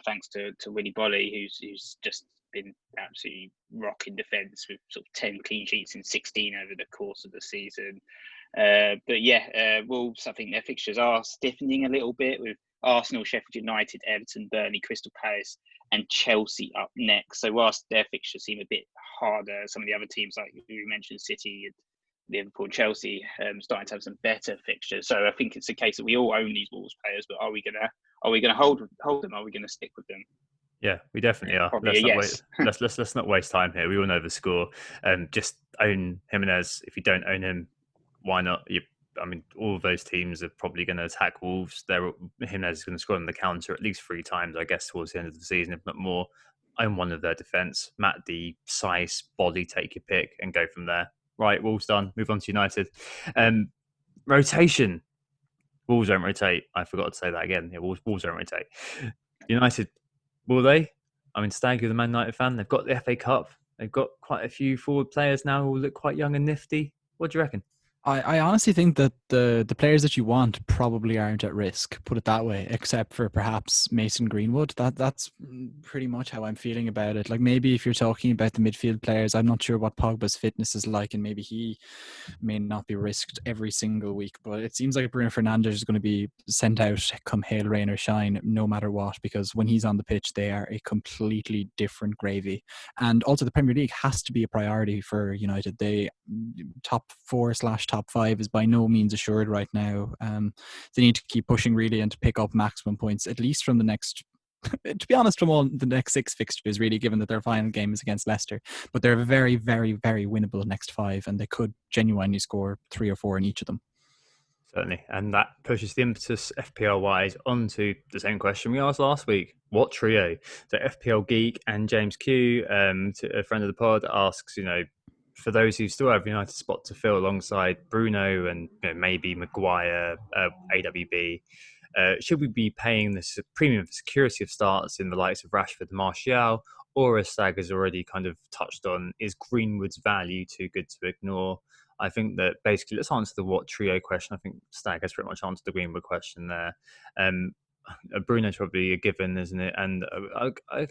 thanks to Willy Bolly, who's just been absolutely rocking defence with sort of 10 clean sheets in 16 over the course of the season. Wolves, I think their fixtures are stiffening a little bit with Arsenal, Sheffield United, Everton, Burnley, Crystal Palace and Chelsea up next. So whilst their fixtures seem a bit harder, some of the other teams like you mentioned, City and Liverpool and Chelsea starting to have some better fixtures. So I think it's a case that we all own these Wolves players, but are we gonna hold them? Are we gonna stick with them? Yeah, we definitely are. Let's not waste time here. We all know the score. Just own Jimenez. If you don't own him, why not? All of those teams are probably going to attack Wolves. Jimenez is going to score on the counter at least 3 times, I guess, towards the end of the season, if not more. Own one of their defence. Matt D, size, body, take your pick and go from there. Right, Wolves done. Move on to United. Rotation. Wolves don't rotate. I forgot to say that again. Yeah, Wolves don't rotate. United, will they? Stag, you're the Man United fan. They've got the FA Cup. They've got quite a few forward players now who look quite young and nifty. What do you reckon? I honestly think that the players that you want probably aren't at risk, put it that way, except for perhaps Mason Greenwood. That's pretty much how I'm feeling about it. Like maybe if you're talking about the midfield players, I'm not sure what Pogba's fitness is like, and maybe he may not be risked every single week. But it seems like Bruno Fernandes is going to be sent out come hail, rain or shine, no matter what, because when he's on the pitch, they are a completely different gravy. And also the Premier League has to be a priority for United. They top 4/top 5 is by no means assured right now. They need to keep pushing really and to pick up maximum points, at least from the next, to be honest, from all the next 6 fixtures, really, given that their final game is against Leicester. But they're very, very, very winnable next 5, and they could genuinely score 3 or 4 in each of them. Certainly. And that pushes the impetus FPL-wise onto the same question we asked last week. What trio? So FPL Geek and James Q, a friend of the pod, asks, for those who still have United spot to fill alongside Bruno and maybe Maguire, AWB, should we be paying the premium for security of starts in the likes of Rashford and Martial, or as Stag has already kind of touched on, is Greenwood's value too good to ignore? I think that basically, let's answer the what trio question. I think Stag has pretty much answered the Greenwood question there. Bruno's probably a given, isn't it? And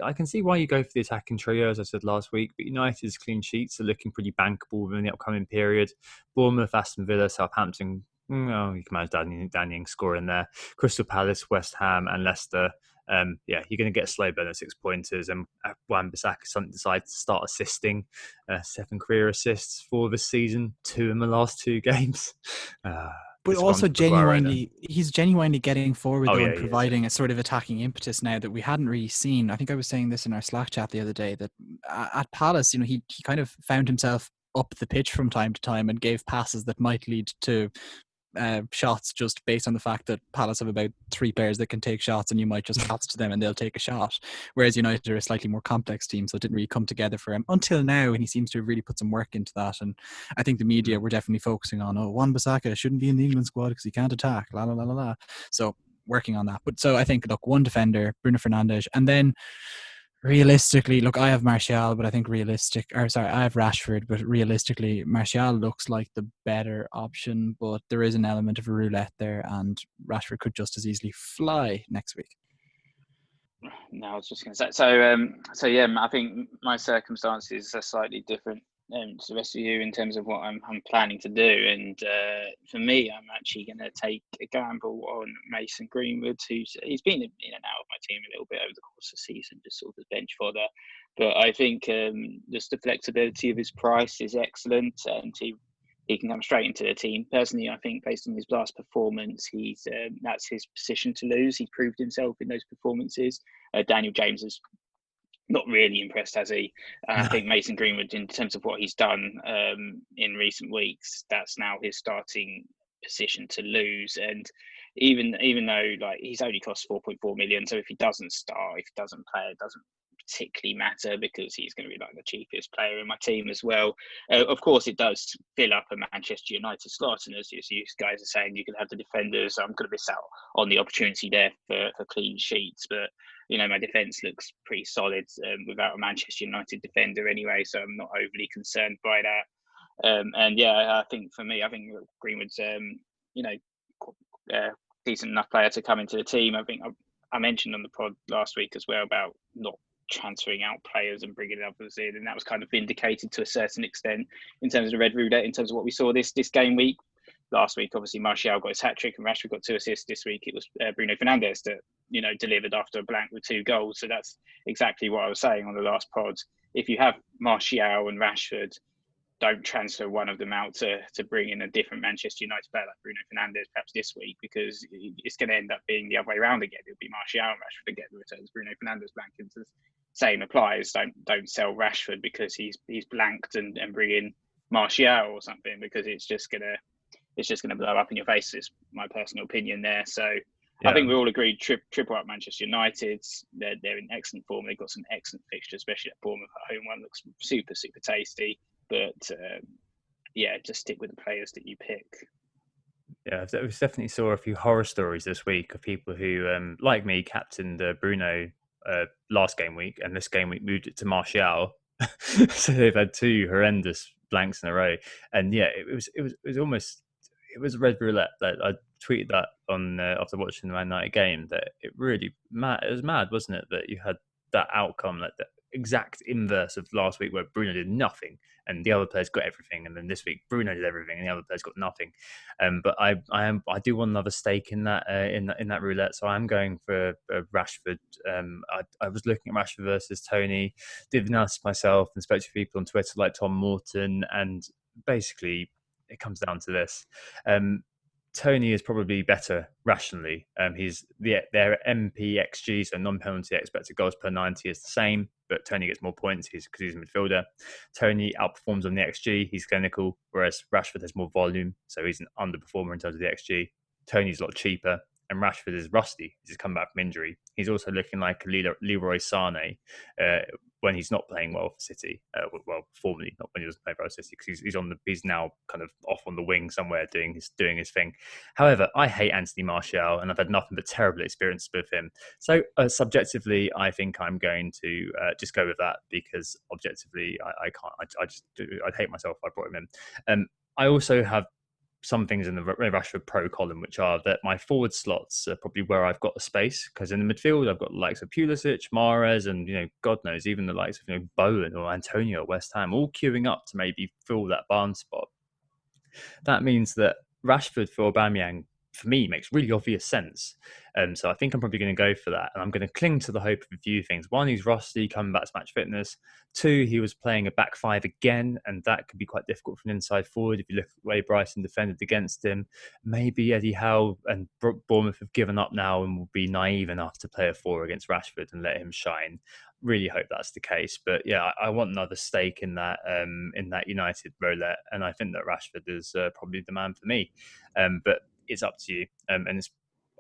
I can see why you go for the attacking trio, as I said last week. But United's clean sheets are looking pretty bankable within the upcoming period. Bournemouth, Aston Villa, Southampton. Oh, you can manage Danny Ings scoring there. Crystal Palace, West Ham, and Leicester. You're going to get slow burner 6-pointers, and Wan-Bissaka decides to start assisting. 7 career assists for this season, 2 in the last 2 games. But also he's genuinely getting forward and providing a sort of attacking impetus now that we hadn't really seen. I think I was saying this in our Slack chat the other day that at Palace, he kind of found himself up the pitch from time to time and gave passes that might lead to shots just based on the fact that Palace have about 3 players that can take shots, and you might just pass to them and they'll take a shot. Whereas United are a slightly more complex team, so it didn't really come together for him until now, and he seems to have really put some work into that. And I think the media were definitely focusing on, Wan-Bissaka shouldn't be in the England squad because he can't attack, la la la la la. So working on that. But so I think, look, one defender, Bruno Fernandes, and then realistically, look, I have Martial, but I think I have Rashford, but realistically, Martial looks like the better option, but there is an element of a roulette there, and Rashford could just as easily fly next week. No, I was just going to say, so yeah, I think my circumstances are slightly different to the rest of you in terms of what I'm planning to do. And for me, I'm actually going to take a gamble on Mason Greenwood, he's been in and out of my team a little bit over the course of the season, just sort of bench fodder. But I think just the flexibility of his price is excellent, and he can come straight into the team. Personally, I think based on his last performance, that's his position to lose. He proved himself in those performances. Daniel James has not really impressed, has he? I think Mason Greenwood, in terms of what he's done in recent weeks, that's now his starting position to lose. And even though he's only cost 4.4 million, so if he doesn't start, if he doesn't play, it doesn't particularly matter because he's going to be the cheapest player in my team as well. Of course, it does fill up a Manchester United slot, and as you guys are saying, you can have the defenders. I'm going to miss out on the opportunity there for clean sheets, but my defence looks pretty solid without a Manchester United defender anyway, so I'm not overly concerned by that. And yeah, I think for me, Greenwood's decent enough player to come into the team. I think I mentioned on the pod last week as well about not transferring out players and bringing others in, and that was kind of vindicated to a certain extent in terms of the red roulette, in terms of what we saw this game week. Last week, obviously, Martial got his hat-trick and Rashford got 2 assists. This week, it was Bruno Fernandes that, delivered after a blank with 2 goals. So that's exactly what I was saying on the last pod. If you have Martial and Rashford, don't transfer one of them out to bring in a different Manchester United player like Bruno Fernandes perhaps this week, because it's going to end up being the other way around again. It'll be Martial and Rashford get the returns. Bruno Fernandes blanked. The same applies. Don't sell Rashford because he's blanked and bring in Martial or something, because it's just gonna blow up in your face. Is my personal opinion there. So yeah. I think we all agreed triple up Manchester United. They're in excellent form. They've got some excellent fixtures, especially at Bournemouth at home. One looks super tasty. But just stick with the players that you pick. Yeah, we definitely saw a few horror stories this week of people who, like me, captained Bruno last game week, and this game week moved it to Martial. So they've had 2 horrendous blanks in a row, and yeah, it was red roulette. I tweeted that on after watching the Man United game, that it was mad, wasn't it, that you had that outcome, like the exact inverse of last week, where Bruno did nothing and the other players got everything, and then this week Bruno did everything and the other players got nothing. But I do want another stake in that roulette, so I'm going for Rashford. I was looking at Rashford versus Tony, did analysis myself, and spoke to people on Twitter like Tom Morton, and basically it comes down to this. Tony is probably better rationally. Their MPXG, so non-penalty expected goals per 90, is the same, but Tony gets more points because he's a midfielder. Tony outperforms on the XG, he's clinical, whereas Rashford has more volume, so he's an underperformer in terms of the XG. Tony's a lot cheaper, and Rashford is rusty. He's just come back from injury. He's also looking like Leroy Sané when he's not playing well for City. Formerly, not when he doesn't play for City, because he's now kind of off on the wing somewhere doing his thing. However, I hate Anthony Martial, and I've had nothing but terrible experiences with him. So subjectively, I think I'm going to just go with that, because objectively, I can't. I'd hate myself if I brought him in. I also have some things in the Rashford Pro column, which are that my forward slots are probably where I've got the space, because in the midfield I've got the likes of Pulisic, Mahrez, and God knows, even the likes of Bowen or Antonio at West Ham, all queuing up to maybe fill that barn spot. That means that Rashford for Aubameyang, for me, makes really obvious sense. So I think I'm probably going to go for that. And I'm going to cling to the hope of a few things. One, he's rusty, coming back to match fitness. Two, he was playing a back five again, and that could be quite difficult for an inside forward if you look at the way Brighton defended against him. Maybe Eddie Howe and Bournemouth have given up now and will be naive enough to play a 4 against Rashford and let him shine. Really hope that's the case, but yeah, I want another stake in that United roulette, and I think that Rashford is probably the man for me. But it's up to you, and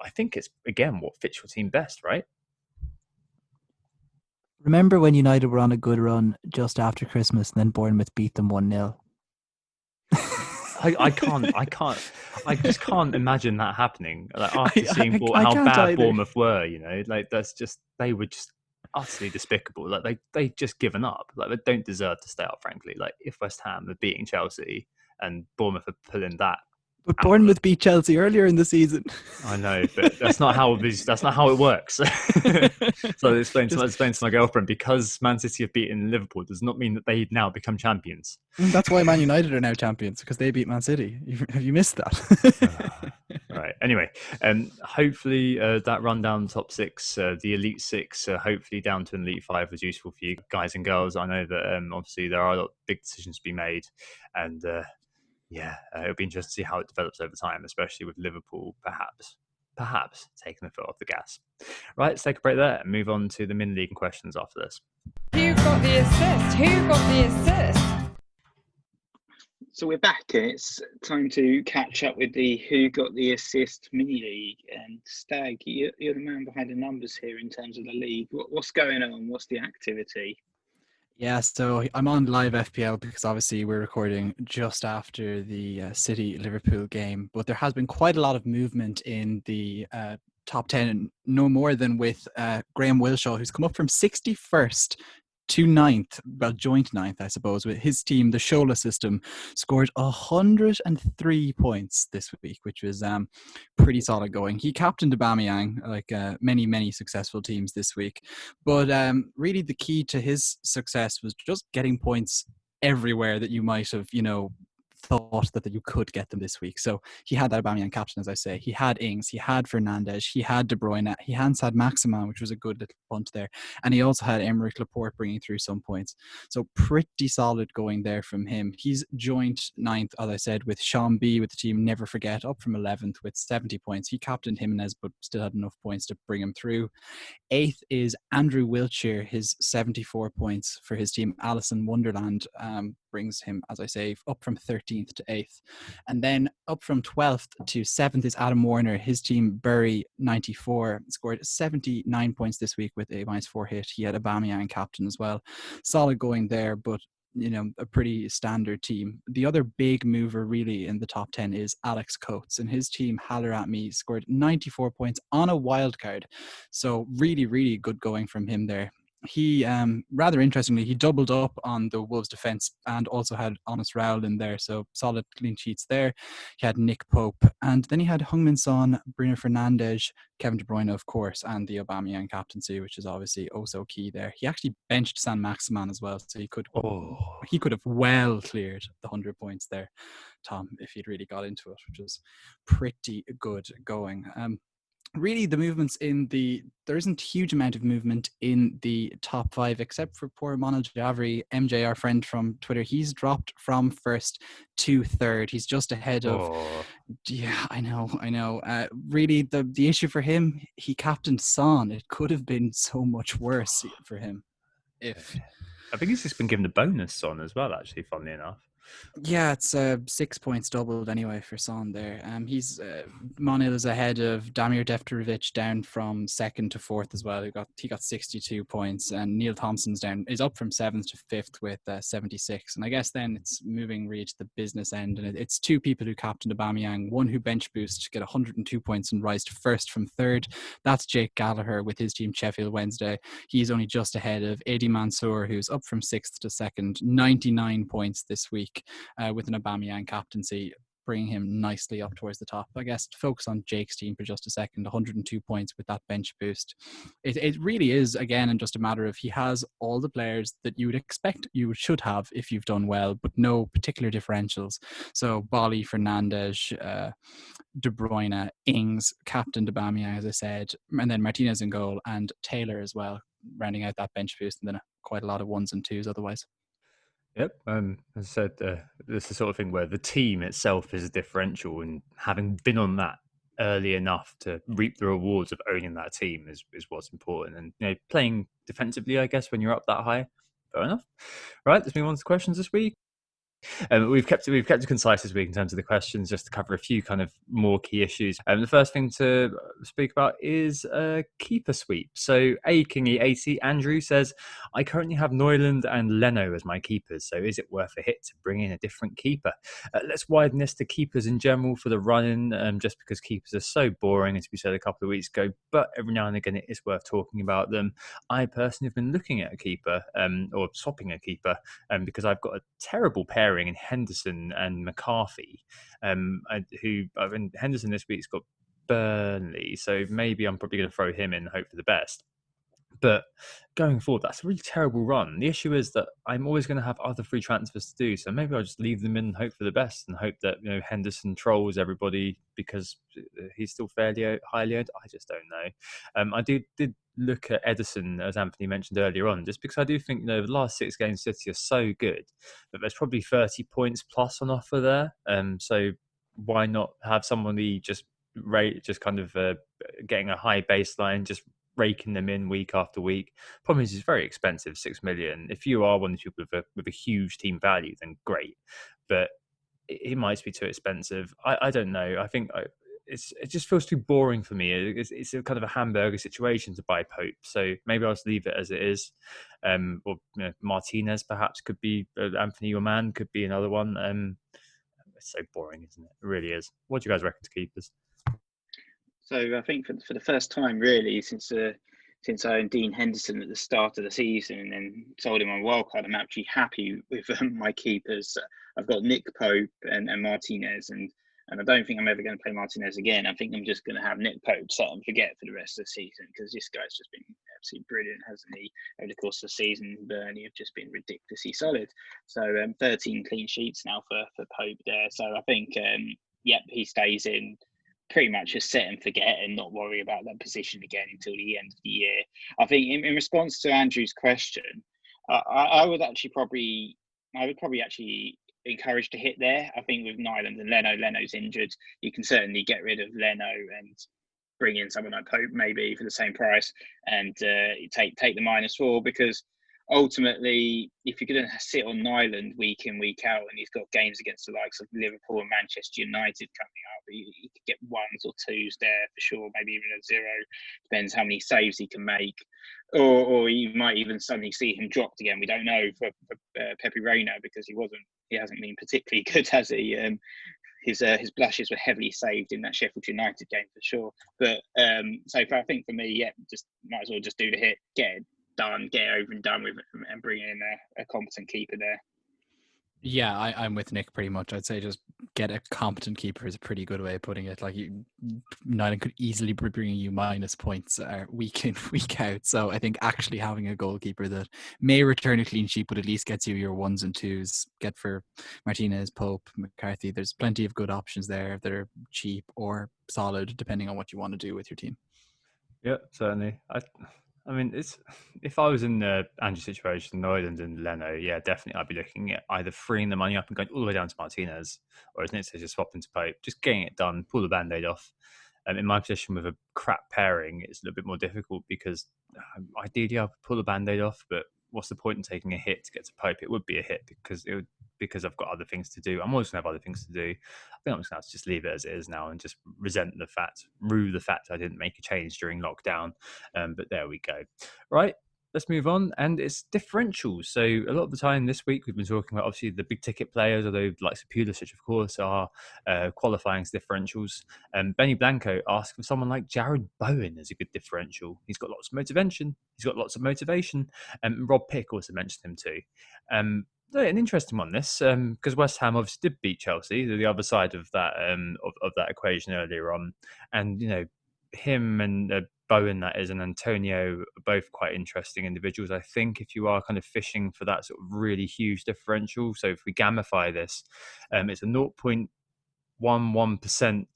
I think it's again what fits your team best, right? Remember when United were on a good run just after Christmas, and then Bournemouth beat them 1-0? I just can't imagine that happening. Like after seeing how bad either. Bournemouth were, they were just utterly despicable. Like they just given up. Like they don't deserve to stay up, frankly. Like if West Ham are beating Chelsea and Bournemouth are pulling that. But Bournemouth beat Chelsea earlier in the season. I know, but that's not how it works. So I explained to my girlfriend, because Man City have beaten Liverpool does not mean that they now become champions. That's why Man United are now champions, because they beat Man City. Have you missed that? Right. Anyway, hopefully that rundown top 6, the Elite 6, hopefully down to an Elite 5 was useful for you guys and girls. I know that obviously there are a lot of big decisions to be made, and it'll be interesting to see how it develops over time, especially with Liverpool perhaps taking the foot off the gas. Right, let's take a break there and move on to the mini-league questions after this. Who got the assist? Who got the assist? So we're back, and it's time to catch up with the Who Got the Assist mini-league. And Stag, you're the man behind the numbers here in terms of the league. What's going on? What's the activity? Yeah, so I'm on live FPL because obviously we're recording just after the City Liverpool game, but there has been quite a lot of movement in the top 10, no more than with Graham Wilshaw, who's come up from 61st to 9th, well, joint 9th, I suppose, with his team, the Shola system, scored 103 points this week, which was pretty solid going. He captained Aubameyang, like many successful teams this week. But really the key to his success was just getting points everywhere that you might have, thought that you could get them this week. So he had that Aubameyang captain, as I say. He had Ings, he had Fernandes, he had De Bruyne, he had Maximin, which was a good little punt there. And he also had Emerick Laporte bringing through some points. So pretty solid going there from him. He's joined 9th, as I said, with Sean B with the team Never Forget, up from 11th with 70 points. He captained Jimenez, but still had enough points to bring him through. 8th is Andrew Wiltshire, his 74 points for his team. Alison Wonderland brings him, as I say, up from 13th to 8th. And then up from 12th to 7th is Adam Warner. His team, Bury 94, scored 79 points this week with a -4 hit. He had Aubameyang captain as well. Solid going there, but a pretty standard team. The other big mover really in the top 10 is Alex Coates, and his team, Haller at Me, scored 94 points on a wild card. So really good going from him there. He, rather interestingly, he doubled up on the Wolves defence and also had Honest Raul in there, so solid clean sheets there. He had Nick Pope, and then he had Heung-min Son, Bruno Fernandes, Kevin De Bruyne, of course, and the Aubameyang captaincy, which is obviously also key there. He actually benched San Maximan as well, so he could have well cleared the 100 points there, Tom, if he'd really got into it, which was pretty good going. Really, the movements there isn't a huge amount of movement in the top 5, except for poor Monal Javri, MJ, our friend from Twitter. He's dropped from 1st to 3rd. He's just ahead of. Yeah, I know. Really, the issue for him, he captained Son. It could have been so much worse for him. I think he's just been given a bonus on as well, actually, funnily enough. Yeah, it's 6 points doubled anyway for Son there. He's Monil is ahead of Damir Defterovic, down from 2nd to 4th as well. He got 62 points, and Neil Thompson's is up from 7th to 5th with 76. And I guess then it's moving really to the business end, and it's 2 people who captained Aubameyang, one who bench boost to get 102 points and rise to 1st from 3rd. That's Jake Gallagher with his team Sheffield Wednesday. He's only just ahead of Eddie Mansour, who's up from 6th to 2nd, 99 points this week. With an Aubameyang captaincy. bringing him nicely up towards the top. I guess to focus on Jake's team for just a second, 102 points with that bench boost. It really is, again, just a matter of he has all the players that you would expect you should have if you've done well, but no particular differentials. So Bali, Fernandes, De Bruyne, Ings, Captain Aubameyang, as I said, and then Martinez in goal, and Taylor as well, rounding out that bench boost, and then quite a lot of ones and twos otherwise. Yep. As I said, this is the sort of thing where the team itself is a differential, and having been on that early enough to reap the rewards of owning that team is what's important. And playing defensively, I guess, when you're up that high, fair enough. Right, let's move on to questions this week. We've kept it concise this week in terms of the questions, just to cover a few kind of more key issues. The first thing to speak about is keeper sweep. So Kingy80 Andrew says, I currently have Neuland and Leno as my keepers, so is it worth a hit to bring in a different keeper? Let's widen this to keepers in general for the run-in, just because keepers are so boring, as we said a couple of weeks ago, but every now and again it is worth talking about them. I personally have been looking at a keeper, or swapping a keeper, because I've got a terrible pairing in Henderson and McCarthy, Henderson this week's got Burnley, so maybe I'm probably going to throw him in and hope for the best. But going forward, that's a really terrible run. The issue is that I'm always going to have other free transfers to do, so maybe I'll just leave them in and hope for the best, and hope that Henderson trolls everybody because he's still fairly highly owned. I just don't know. I did look at Edison, as Anthony mentioned earlier on, just because I do think the last 6 games City are so good that there's probably 30 points plus on offer there. So why not have somebody just kind of getting a high baseline, just raking them in week after week. Problem is, it's very expensive, 6 million. If you are one of the people with a huge team value, then great, but it might be too expensive. I don't know. I think it just feels too boring for me. It's a kind of a hamburger situation to buy Pope, so maybe I'll just leave it as it is. Or Martinez perhaps could be Anthony, your man, could be another one. It's so boring, isn't it? It really is. What do you guys reckon to keepers? So I think for the first time, really, since I owned Dean Henderson at the start of the season and then sold him on wildcard, I'm actually happy with my keepers. I've got Nick Pope and Martinez, and I don't think I'm ever going to play Martinez again. I think I'm just going to have Nick Pope set and forget for the rest of the season, because this guy's just been absolutely brilliant, hasn't he? Over the course of the season, Burnley have just been ridiculously solid. So 13 clean sheets now for Pope there. So I think, he stays in. Pretty much just set and forget and not worry about that position again until the end of the year. I think in response to Andrew's question, I would probably actually encourage to hit there. I think with Nyland and Leno's injured, you can certainly get rid of Leno and bring in someone like Pope maybe for the same price, and take the -4, because ultimately, if you're going to sit on Nyland week in, week out, and he's got games against the likes of Liverpool and Manchester United coming up, he could get 1s or 2s there for sure, maybe even a 0. Depends how many saves he can make. Or you might even suddenly see him dropped again. We don't know for Pepe Reina, because he hasn't been particularly good, has he? His blushes were heavily saved in that Sheffield United game for sure. But I think for me, just might as well just do the hit, get it done, get it over and done with, and bring in a competent keeper there. Yeah, I'm with Nick pretty much. I'd say just get a competent keeper is a pretty good way of putting it. Like, Nyland could easily be bringing you minus points week in, week out. So I think actually having a goalkeeper that may return a clean sheet, but at least gets you your 1s and 2s, get for Martinez, Pope, McCarthy. There's plenty of good options there that are cheap or solid, depending on what you want to do with your team. Yeah, certainly. I mean, if I was in the Andrew situation, Neuland and Leno, yeah, definitely I'd be looking at either freeing the money up and going all the way down to Martinez, or as Nick says, just swapping to Pope, just getting it done, pull the band-aid off. In my position with a crap pairing, it's a little bit more difficult, because ideally I would pull the band-aid off, but what's the point in taking a hit to get to Pope? It would be a hit because I've got other things to do. I'm always going to have other things to do. I think I'm just going to just leave it as it is now and just rue the fact I didn't make a change during lockdown. But there we go. Right, let's move on. And it's differentials. So a lot of the time this week, we've been talking about obviously the big ticket players, although like Pulisic, of course, are qualifying as differentials. Benny Blanco asked for someone like Jared Bowen as a good differential. He's got lots of motivation. And Rob Pick also mentioned him too. An interesting one, this, because West Ham obviously did beat Chelsea, the other side of that of that equation earlier on, and him and Bowen, that is, and Antonio are both quite interesting individuals. I think if you are kind of fishing for that sort of really huge differential, so if we gamify this, it's a 0.11%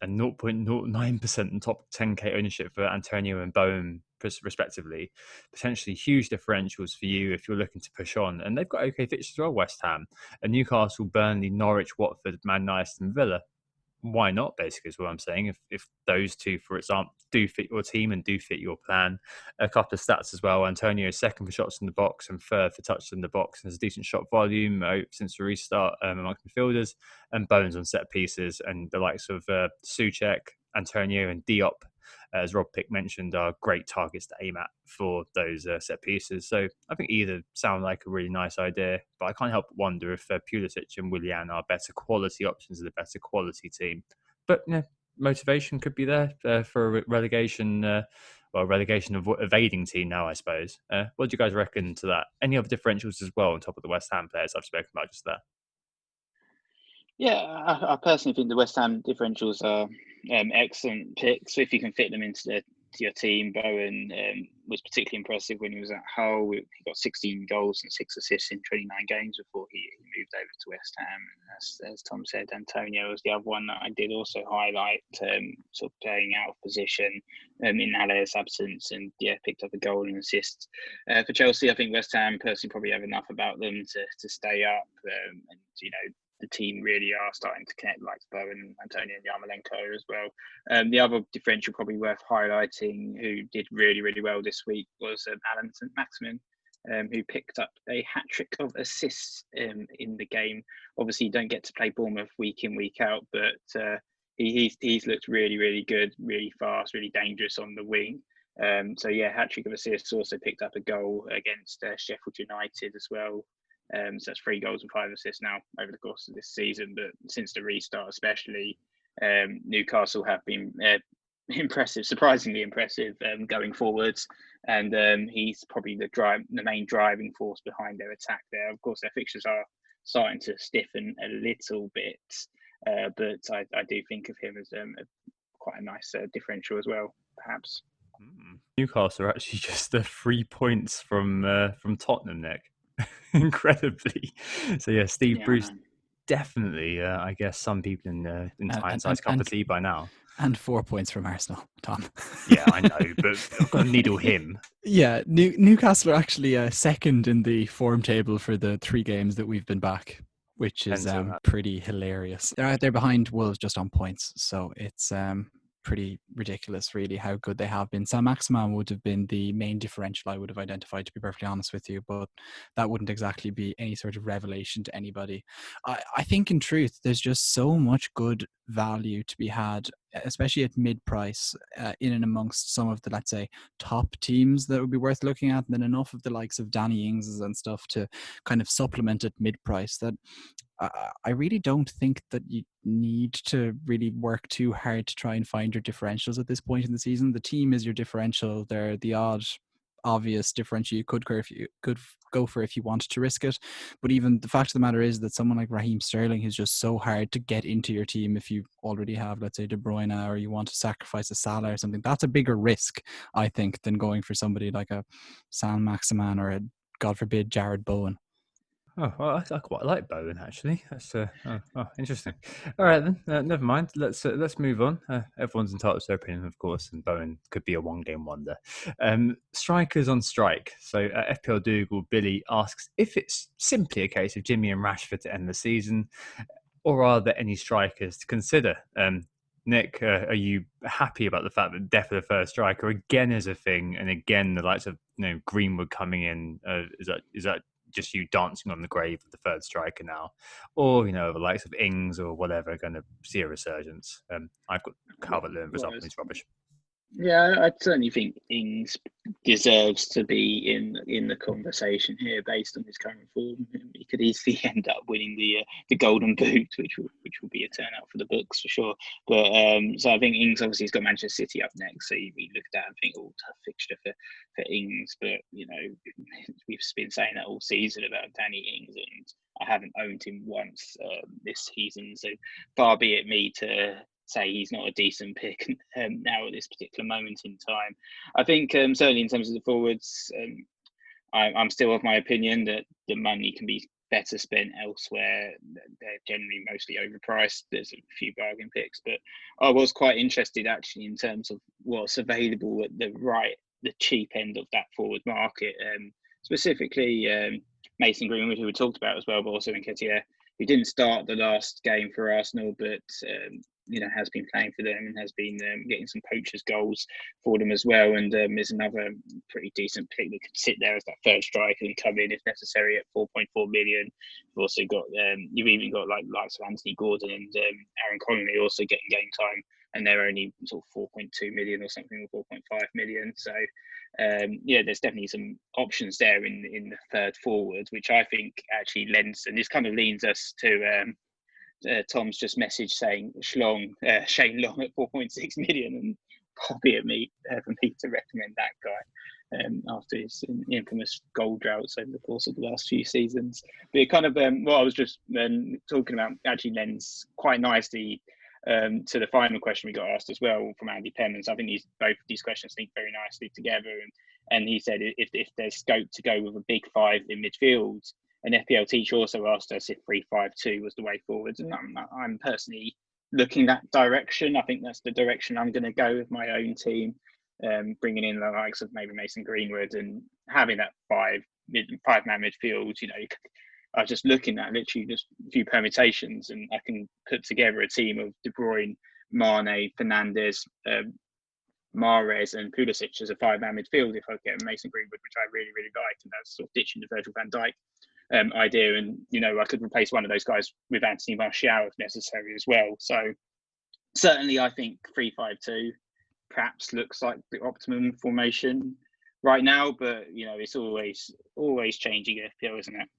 and 0.09% in top 10k ownership for Antonio and Bowen, respectively. Potentially huge differentials for you if you're looking to push on. And they've got okay fixtures as well, West Ham. And Newcastle, Burnley, Norwich, Watford, Man United, and Villa. Why not, basically, is what I'm saying. If those two, for example, do fit your team and do fit your plan. A couple of stats as well. Antonio is second for shots in the box and third for touches in the box. There's a decent shot volume since the restart amongst midfielders, and Bones on set pieces. And the likes of Souček, Antonio, and Diop, as Rob Pick mentioned, are great targets to aim at for those set pieces. So I think either sound like a really nice idea, but I can't help but wonder if Pulisic and Willian are better quality options and a better quality team. But motivation could be there for a relegation, relegation of evading team now, I suppose. What do you guys reckon to that? Any other differentials as well on top of the West Ham players I've spoken about just there? Yeah, I personally think the West Ham differentials are excellent picks. So if you can fit them into your team, Bowen was particularly impressive when he was at Hull. He got 16 goals and 6 assists in 29 games before he moved over to West Ham. And as Tom said, Antonio was the other one that I did also highlight, sort of playing out of position in Alai's absence, and picked up a goal and assist. For Chelsea, I think West Ham personally probably have enough about them to stay up, and the team really are starting to connect, like Bowen, Antonio, and Yarmolenko as well. The other differential probably worth highlighting, who did really, really well this week, was Alan St. Maximin, who picked up a hat-trick of assists in the game. Obviously, you don't get to play Bournemouth week in, week out, but he's looked really, really good, really fast, really dangerous on the wing. Hat-trick of assists, also picked up a goal against Sheffield United as well. So that's 3 goals and 5 assists now over the course of this season. But since the restart, especially, Newcastle have been impressive, surprisingly impressive going forwards. And he's probably the main driving force behind their attack there. Of course, their fixtures are starting to stiffen a little bit, but I do think of him as quite a nice differential as well, perhaps. Newcastle are actually just 3 points from Tottenham, Nick. Incredibly. So Steve Bruce definitely, I guess some people in Tynesight's cup of tea by now. And 4 points from Arsenal, Tom. Yeah, I know, but I've got to needle him. Yeah, Newcastle are actually second in the form table for the 3 games that we've been back, which is pretty hilarious. They're behind Wolves just on points, so it's pretty ridiculous, really, how good they have been. Sam Maximan would have been the main differential I would have identified, to be perfectly honest with you, but that wouldn't exactly be any sort of revelation to anybody. I think, in truth, there's just so much good value to be had, especially at mid-price, in and amongst some of the, let's say, top teams that would be worth looking at, and then enough of the likes of Danny Ings and stuff to kind of supplement at mid-price, that I really don't think that you need to really work too hard to try and find your differentials at this point in the season. The team is your differential. They're the odd obvious differential you could go for if you wanted to risk it. But even the fact of the matter is that someone like Raheem Sterling is just so hard to get into your team if you already have, let's say, De Bruyne, or you want to sacrifice a Salah or something. That's a bigger risk, I think, than going for somebody like a San Maximan or a, God forbid, Jared Bowen. Oh, well, I quite like Bowen, actually. That's interesting. All right, then. Never mind. Let's move on. Everyone's entitled to their opinion, of course, and Bowen could be a one-game wonder. Strikers on strike. So FPL Dougal Billy asks if it's simply a case of Jimmy and Rashford to end the season, or are there any strikers to consider? Nick, are you happy about the fact that death of the first striker again is a thing, and again the likes of Greenwood coming in? Is that just you dancing on the grave of the third striker now, or the likes of Ings or whatever are going to see a resurgence? I've got Calvert-Lewin for example, he's rubbish. Yeah, I certainly think Ings deserves to be in the conversation here based on his current form. He could easily end up winning the Golden Boot, which would which will be a turnout for the books for sure. But so I think Ings obviously has got Manchester City up next, so you look at that and think, oh, tough fixture for Ings. But we've been saying that all season about Danny Ings, and I haven't owned him once this season. So far be it me to say he's not a decent pick now at this particular moment in time. I think certainly in terms of the forwards, I'm still of my opinion that the money can be better spent elsewhere. They're generally mostly overpriced. There's a few bargain picks, but I was quite interested actually in terms of what's available at the cheap end of that forward market. Specifically Mason Greenwood, who we talked about as well, but also Nketiah, who didn't start the last game for Arsenal, but has been playing for them and has been getting some poachers goals for them as well. And is another pretty decent pick that could sit there as that third striker and come in if necessary at 4.4 million. You've also got you've even got likes of Anthony Gordon and Aaron Connolly also getting game time, and they're only sort of 4.2 million or something, or 4.5 million. So there's definitely some options there in the third forward, which I think actually lends, and this kind of leans us to Tom's just message saying Shane Long at 4.6 million, and copy at me for me to recommend that guy after his infamous goal droughts over the course of the last few seasons. But it kind of what I was just talking about actually lends quite nicely to the final question we got asked as well from Andy Pemmons. I think both of these questions link very nicely together, and he said if there's scope to go with a big five in midfield. An FPL teacher also asked us if 3-5-2 was the way forwards, and I'm personally looking that direction. I think that's the direction I'm going to go with my own team, bringing in the likes of maybe Mason Greenwood and having that five-man midfield. I was just looking at literally just a few permutations, and I can put together a team of De Bruyne, Mane, Fernandes, Mahrez and Pulisic as a five-man midfield if I get Mason Greenwood, which I really, really like, and that's sort of ditching the Virgil van Dijk idea. And I could replace one of those guys with Anthony Martial if necessary as well. So certainly I think 3-5-2 perhaps looks like the optimum formation right now, but it's always changing in FPL, isn't it?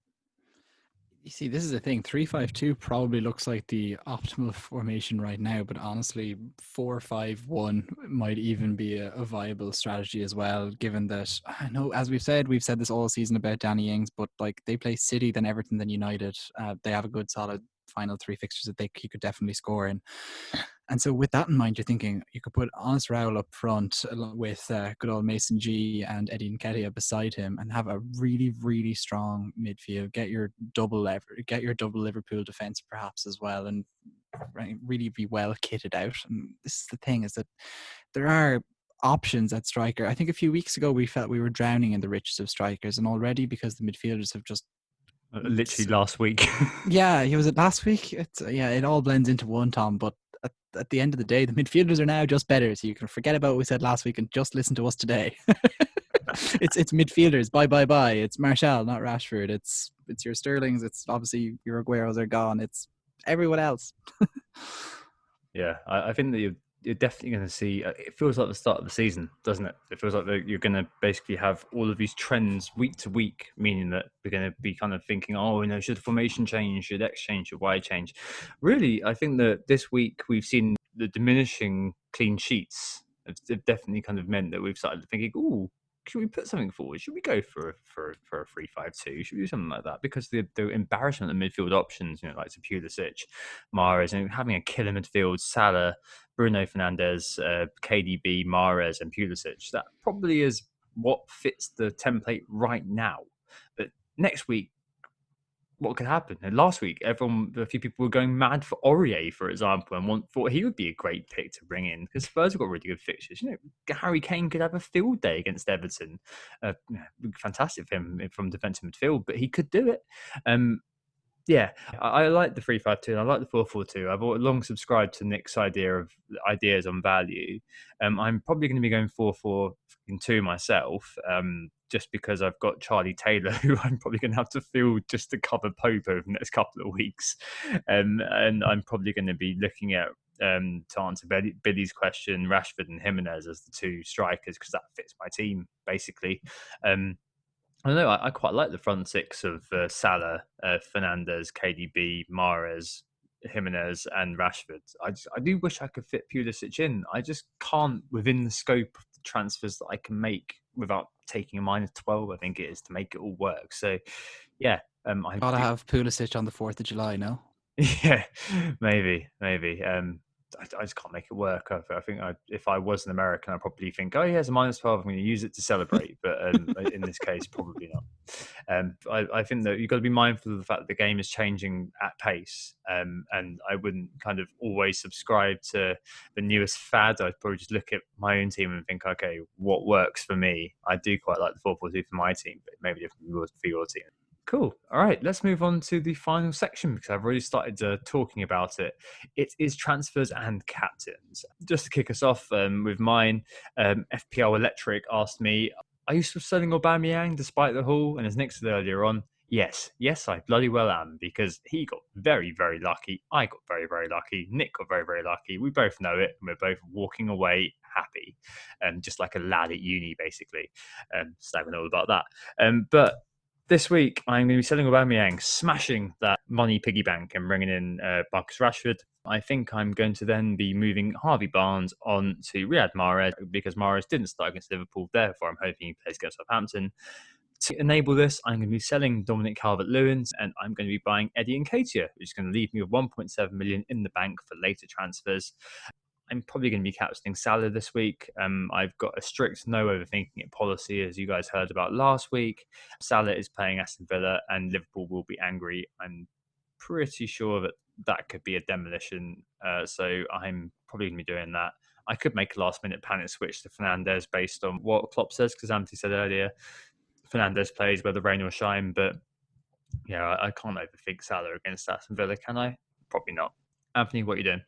You see, this is the thing. 3-5-2 probably looks like the optimal formation right now, but honestly, 4-5-1 might even be a viable strategy as well, given that, I know, as we've said this all season about Danny Ings, but they play City, then Everton, then United. They have a good, solid final three fixtures that he could definitely score in. And so with that in mind, you're thinking you could put Honest Raul up front along with good old Mason G and Eddie Nketiah beside him and have a really, really strong midfield. Get your double Liverpool defence perhaps as well, and really be well kitted out. And this is the thing, is that there are options at striker. I think a few weeks ago we felt we were drowning in the riches of strikers, and already because the midfielders have just literally last week. Yeah, was it last week? It all blends into one, Tom, but at the end of the day, the midfielders are now just better, so you can forget about what we said last week and just listen to us today. It's midfielders, bye. It's Martial, not Rashford. It's your Sterlings. It's obviously your Agueros are gone. It's everyone else. Yeah, I think that you're definitely going to see. It feels like the start of the season, doesn't it? It feels like you're going to basically have all of these trends week to week, meaning that we're going to be kind of thinking, should the formation change? Should X change? Should Y change? Really, I think that this week we've seen the diminishing clean sheets. It's definitely kind of meant that we've started thinking, should we put something forward? Should we go for a 3-5-2? Should we do something like that? Because the embarrassment of midfield options, like Pulisic, Mahrez, and having a killer midfield, Salah, Bruno Fernandes, KDB, Mahrez, and Pulisic, that probably is what fits the template right now. But next week, what could happen? And last week, a few people were going mad for Aurier, for example, and thought he would be a great pick to bring in because Spurs have got really good fixtures. Harry Kane could have a field day against Everton. Fantastic for him from defensive midfield, but he could do it. I like the 3-5-2 and I like the 4-4-2. I've long subscribed to Nick's ideas on value. I'm probably going to be going 4-4-2 myself, just because I've got Charlie Taylor, who I'm probably going to have to field just to cover Pope over the next couple of weeks. And I'm probably going to be looking at, to answer Billy's question, Rashford and Jimenez as the two strikers, because that fits my team, basically. I don't know. I quite like the front six of Salah, Fernandes, KDB, Mahrez, Jimenez and Rashford. I do wish I could fit Pulisic in. I just can't within the scope of the transfers that I can make without taking a -12. I think it is to make it all work. So yeah, I Gotta do, have Pulisic on the 4th of July, no? yeah, maybe. I just can't make it work. I think if I was an American, I'd probably think, oh, yeah, it's a -12. I'm going to use it to celebrate. But in this case, probably not. I think that you've got to be mindful of the fact that the game is changing at pace. And I wouldn't kind of always subscribe to the newest fad. I'd probably just look at my own team and think, okay, what works for me? I do quite like the 4-4-2 for my team, but maybe different for your team. Cool. All right, let's move on to the final section because I've already started talking about it. It is transfers and captains. Just to kick us off with mine, FPL Electric asked me, are you still selling Aubameyang despite the haul? And as Nick said earlier on, yes, I bloody well am because he got very, very lucky. I got very, very lucky. Nick got very, very lucky. We both know it and we're both walking away happy, just like a lad at uni, basically. So I don't know all about that. But this week, I'm going to be selling Aubameyang, smashing that money piggy bank and bringing in Marcus Rashford. I think I'm going to then be moving Harvey Barnes on to Riyad Mahrez because Mahrez didn't start against Liverpool. Therefore, I'm hoping he plays against Southampton. To enable this, I'm going to be selling Dominic Calvert-Lewin and I'm going to be buying Eddie Nketiah, which is going to leave me with 1.7 million in the bank for later transfers. I'm probably going to be captaining Salah this week. I've got a strict no overthinking it policy, as you guys heard about last week. Salah is playing Aston Villa and Liverpool will be angry. I'm pretty sure that could be a demolition. So I'm probably going to be doing that. I could make a last-minute panic switch to Fernandes based on what Klopp says, because Anthony said earlier, Fernandes plays whether rain or shine. But yeah, I can't overthink Salah against Aston Villa, can I? Probably not. Anthony, what are you doing?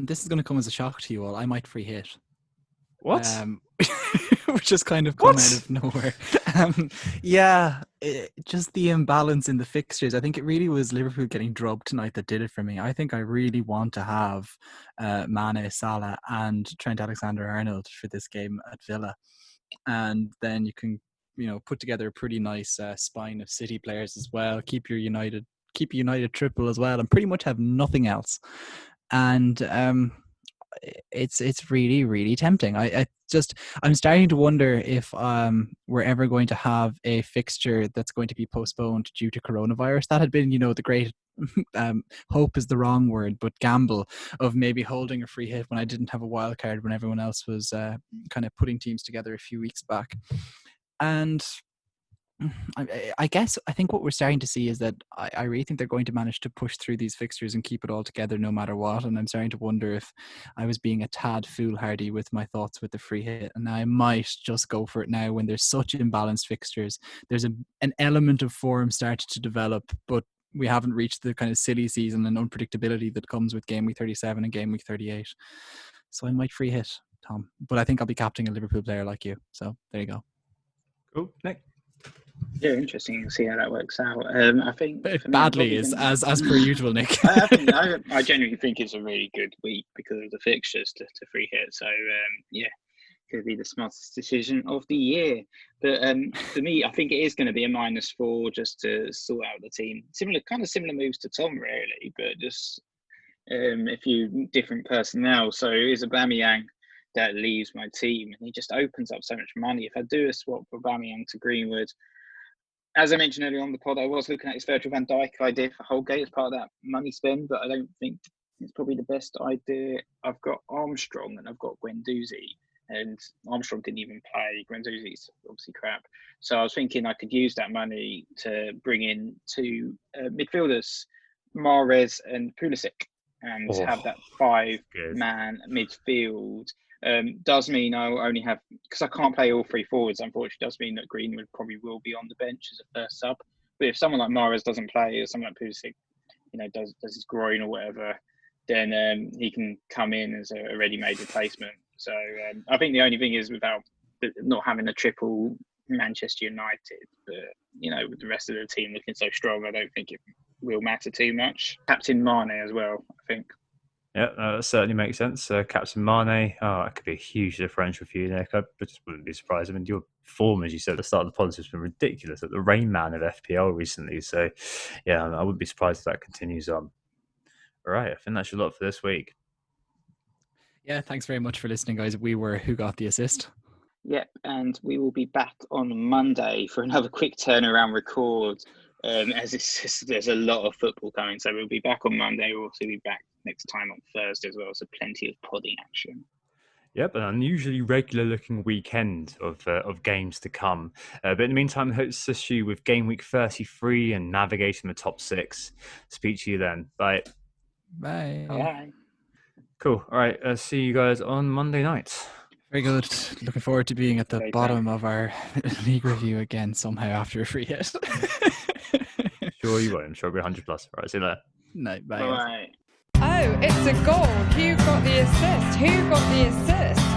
This is going to come as a shock to you all. I might free hit. What? Which just kind of come out of nowhere. Just the imbalance in the fixtures. I think it really was Liverpool getting drubbed tonight that did it for me. I think I really want to have Mane, Salah and Trent Alexander-Arnold for this game at Villa. And then you can, put together a pretty nice spine of City players as well. Keep your United triple as well and pretty much have nothing else. And it's really, really tempting. I'm starting to wonder if we're ever going to have a fixture that's going to be postponed due to coronavirus. That had been, the great hope is the wrong word, but gamble of maybe holding a free hit when I didn't have a wild card when everyone else was kind of putting teams together a few weeks back. And I think what we're starting to see is that I really think they're going to manage to push through these fixtures and keep it all together no matter what. And I'm starting to wonder if I was being a tad foolhardy with my thoughts with the free hit. And I might just go for it now when there's such imbalanced fixtures. There's an element of form started to develop, but we haven't reached the kind of silly season and unpredictability that comes with game week 37 and game week 38. So I might free hit, Tom. But I think I'll be captaining a Liverpool player like you. So there you go. Cool. Nick? Yeah, interesting to see how that works out. I think for me, badly is as per usual, Nick. I genuinely think it's a really good week because of the fixtures to free hit. So could be the smartest decision of the year. But for me, I think it is going to be a -4 just to sort out the team. Similar moves to Tom, really, but just a few different personnel. So it's Aubameyang that leaves my team, and he just opens up so much money. If I do a swap for Aubameyang to Greenwood, as I mentioned earlier on the pod, I was looking at this Virgil van Dijk idea for Holgate as part of that money spend, but I don't think it's probably the best idea. I've got Armstrong and I've got Guendouzi, and Armstrong didn't even play. Guendouzi's obviously crap. So I was thinking I could use that money to bring in two midfielders, Mahrez and Pulisic, and have that 5-man midfield. Does mean I'll only have, because I can't play all three forwards, unfortunately, does mean that Greenwood probably will be on the bench as a first sub. But if someone like Mahrez doesn't play, or someone like Pulisic, does his groin or whatever, then he can come in as a ready-made replacement. So I think the only thing is without not having a triple Manchester United, but with the rest of the team looking so strong, I don't think it will matter too much. Captain Mane as well, I think. Yeah, that certainly makes sense. Captain Mane, that could be a huge differential for you, Nick. I just wouldn't be surprised. I mean, your form, as you said at the start of the pod, has been ridiculous at the Rain Man of FPL recently. So, yeah, I wouldn't be surprised if that continues on. All right, I think that's your lot for this week. Yeah, thanks very much for listening, guys. We were Who Got the Assist. Yep, and we will be back on Monday for another quick turnaround record. As it's just, there's a lot of football coming, so we'll be back on Monday. We'll also be back next time on Thursday as well, so plenty of podding action. Yep, an unusually regular-looking weekend of games to come. But in the meantime, I hope to assist you with Game Week 33 and navigating the top 6. Speak to you then. Bye. Bye. Bye. Cool. All right. See you guys on Monday night. Very good. Looking forward to being at the Great bottom of our league review again somehow after a free hit. Sure you will. I'm sure it'll be 100 plus. All right. See you later. Night. Bye. Bye. Oh, it's a goal. Who got the assist? Who got the assist?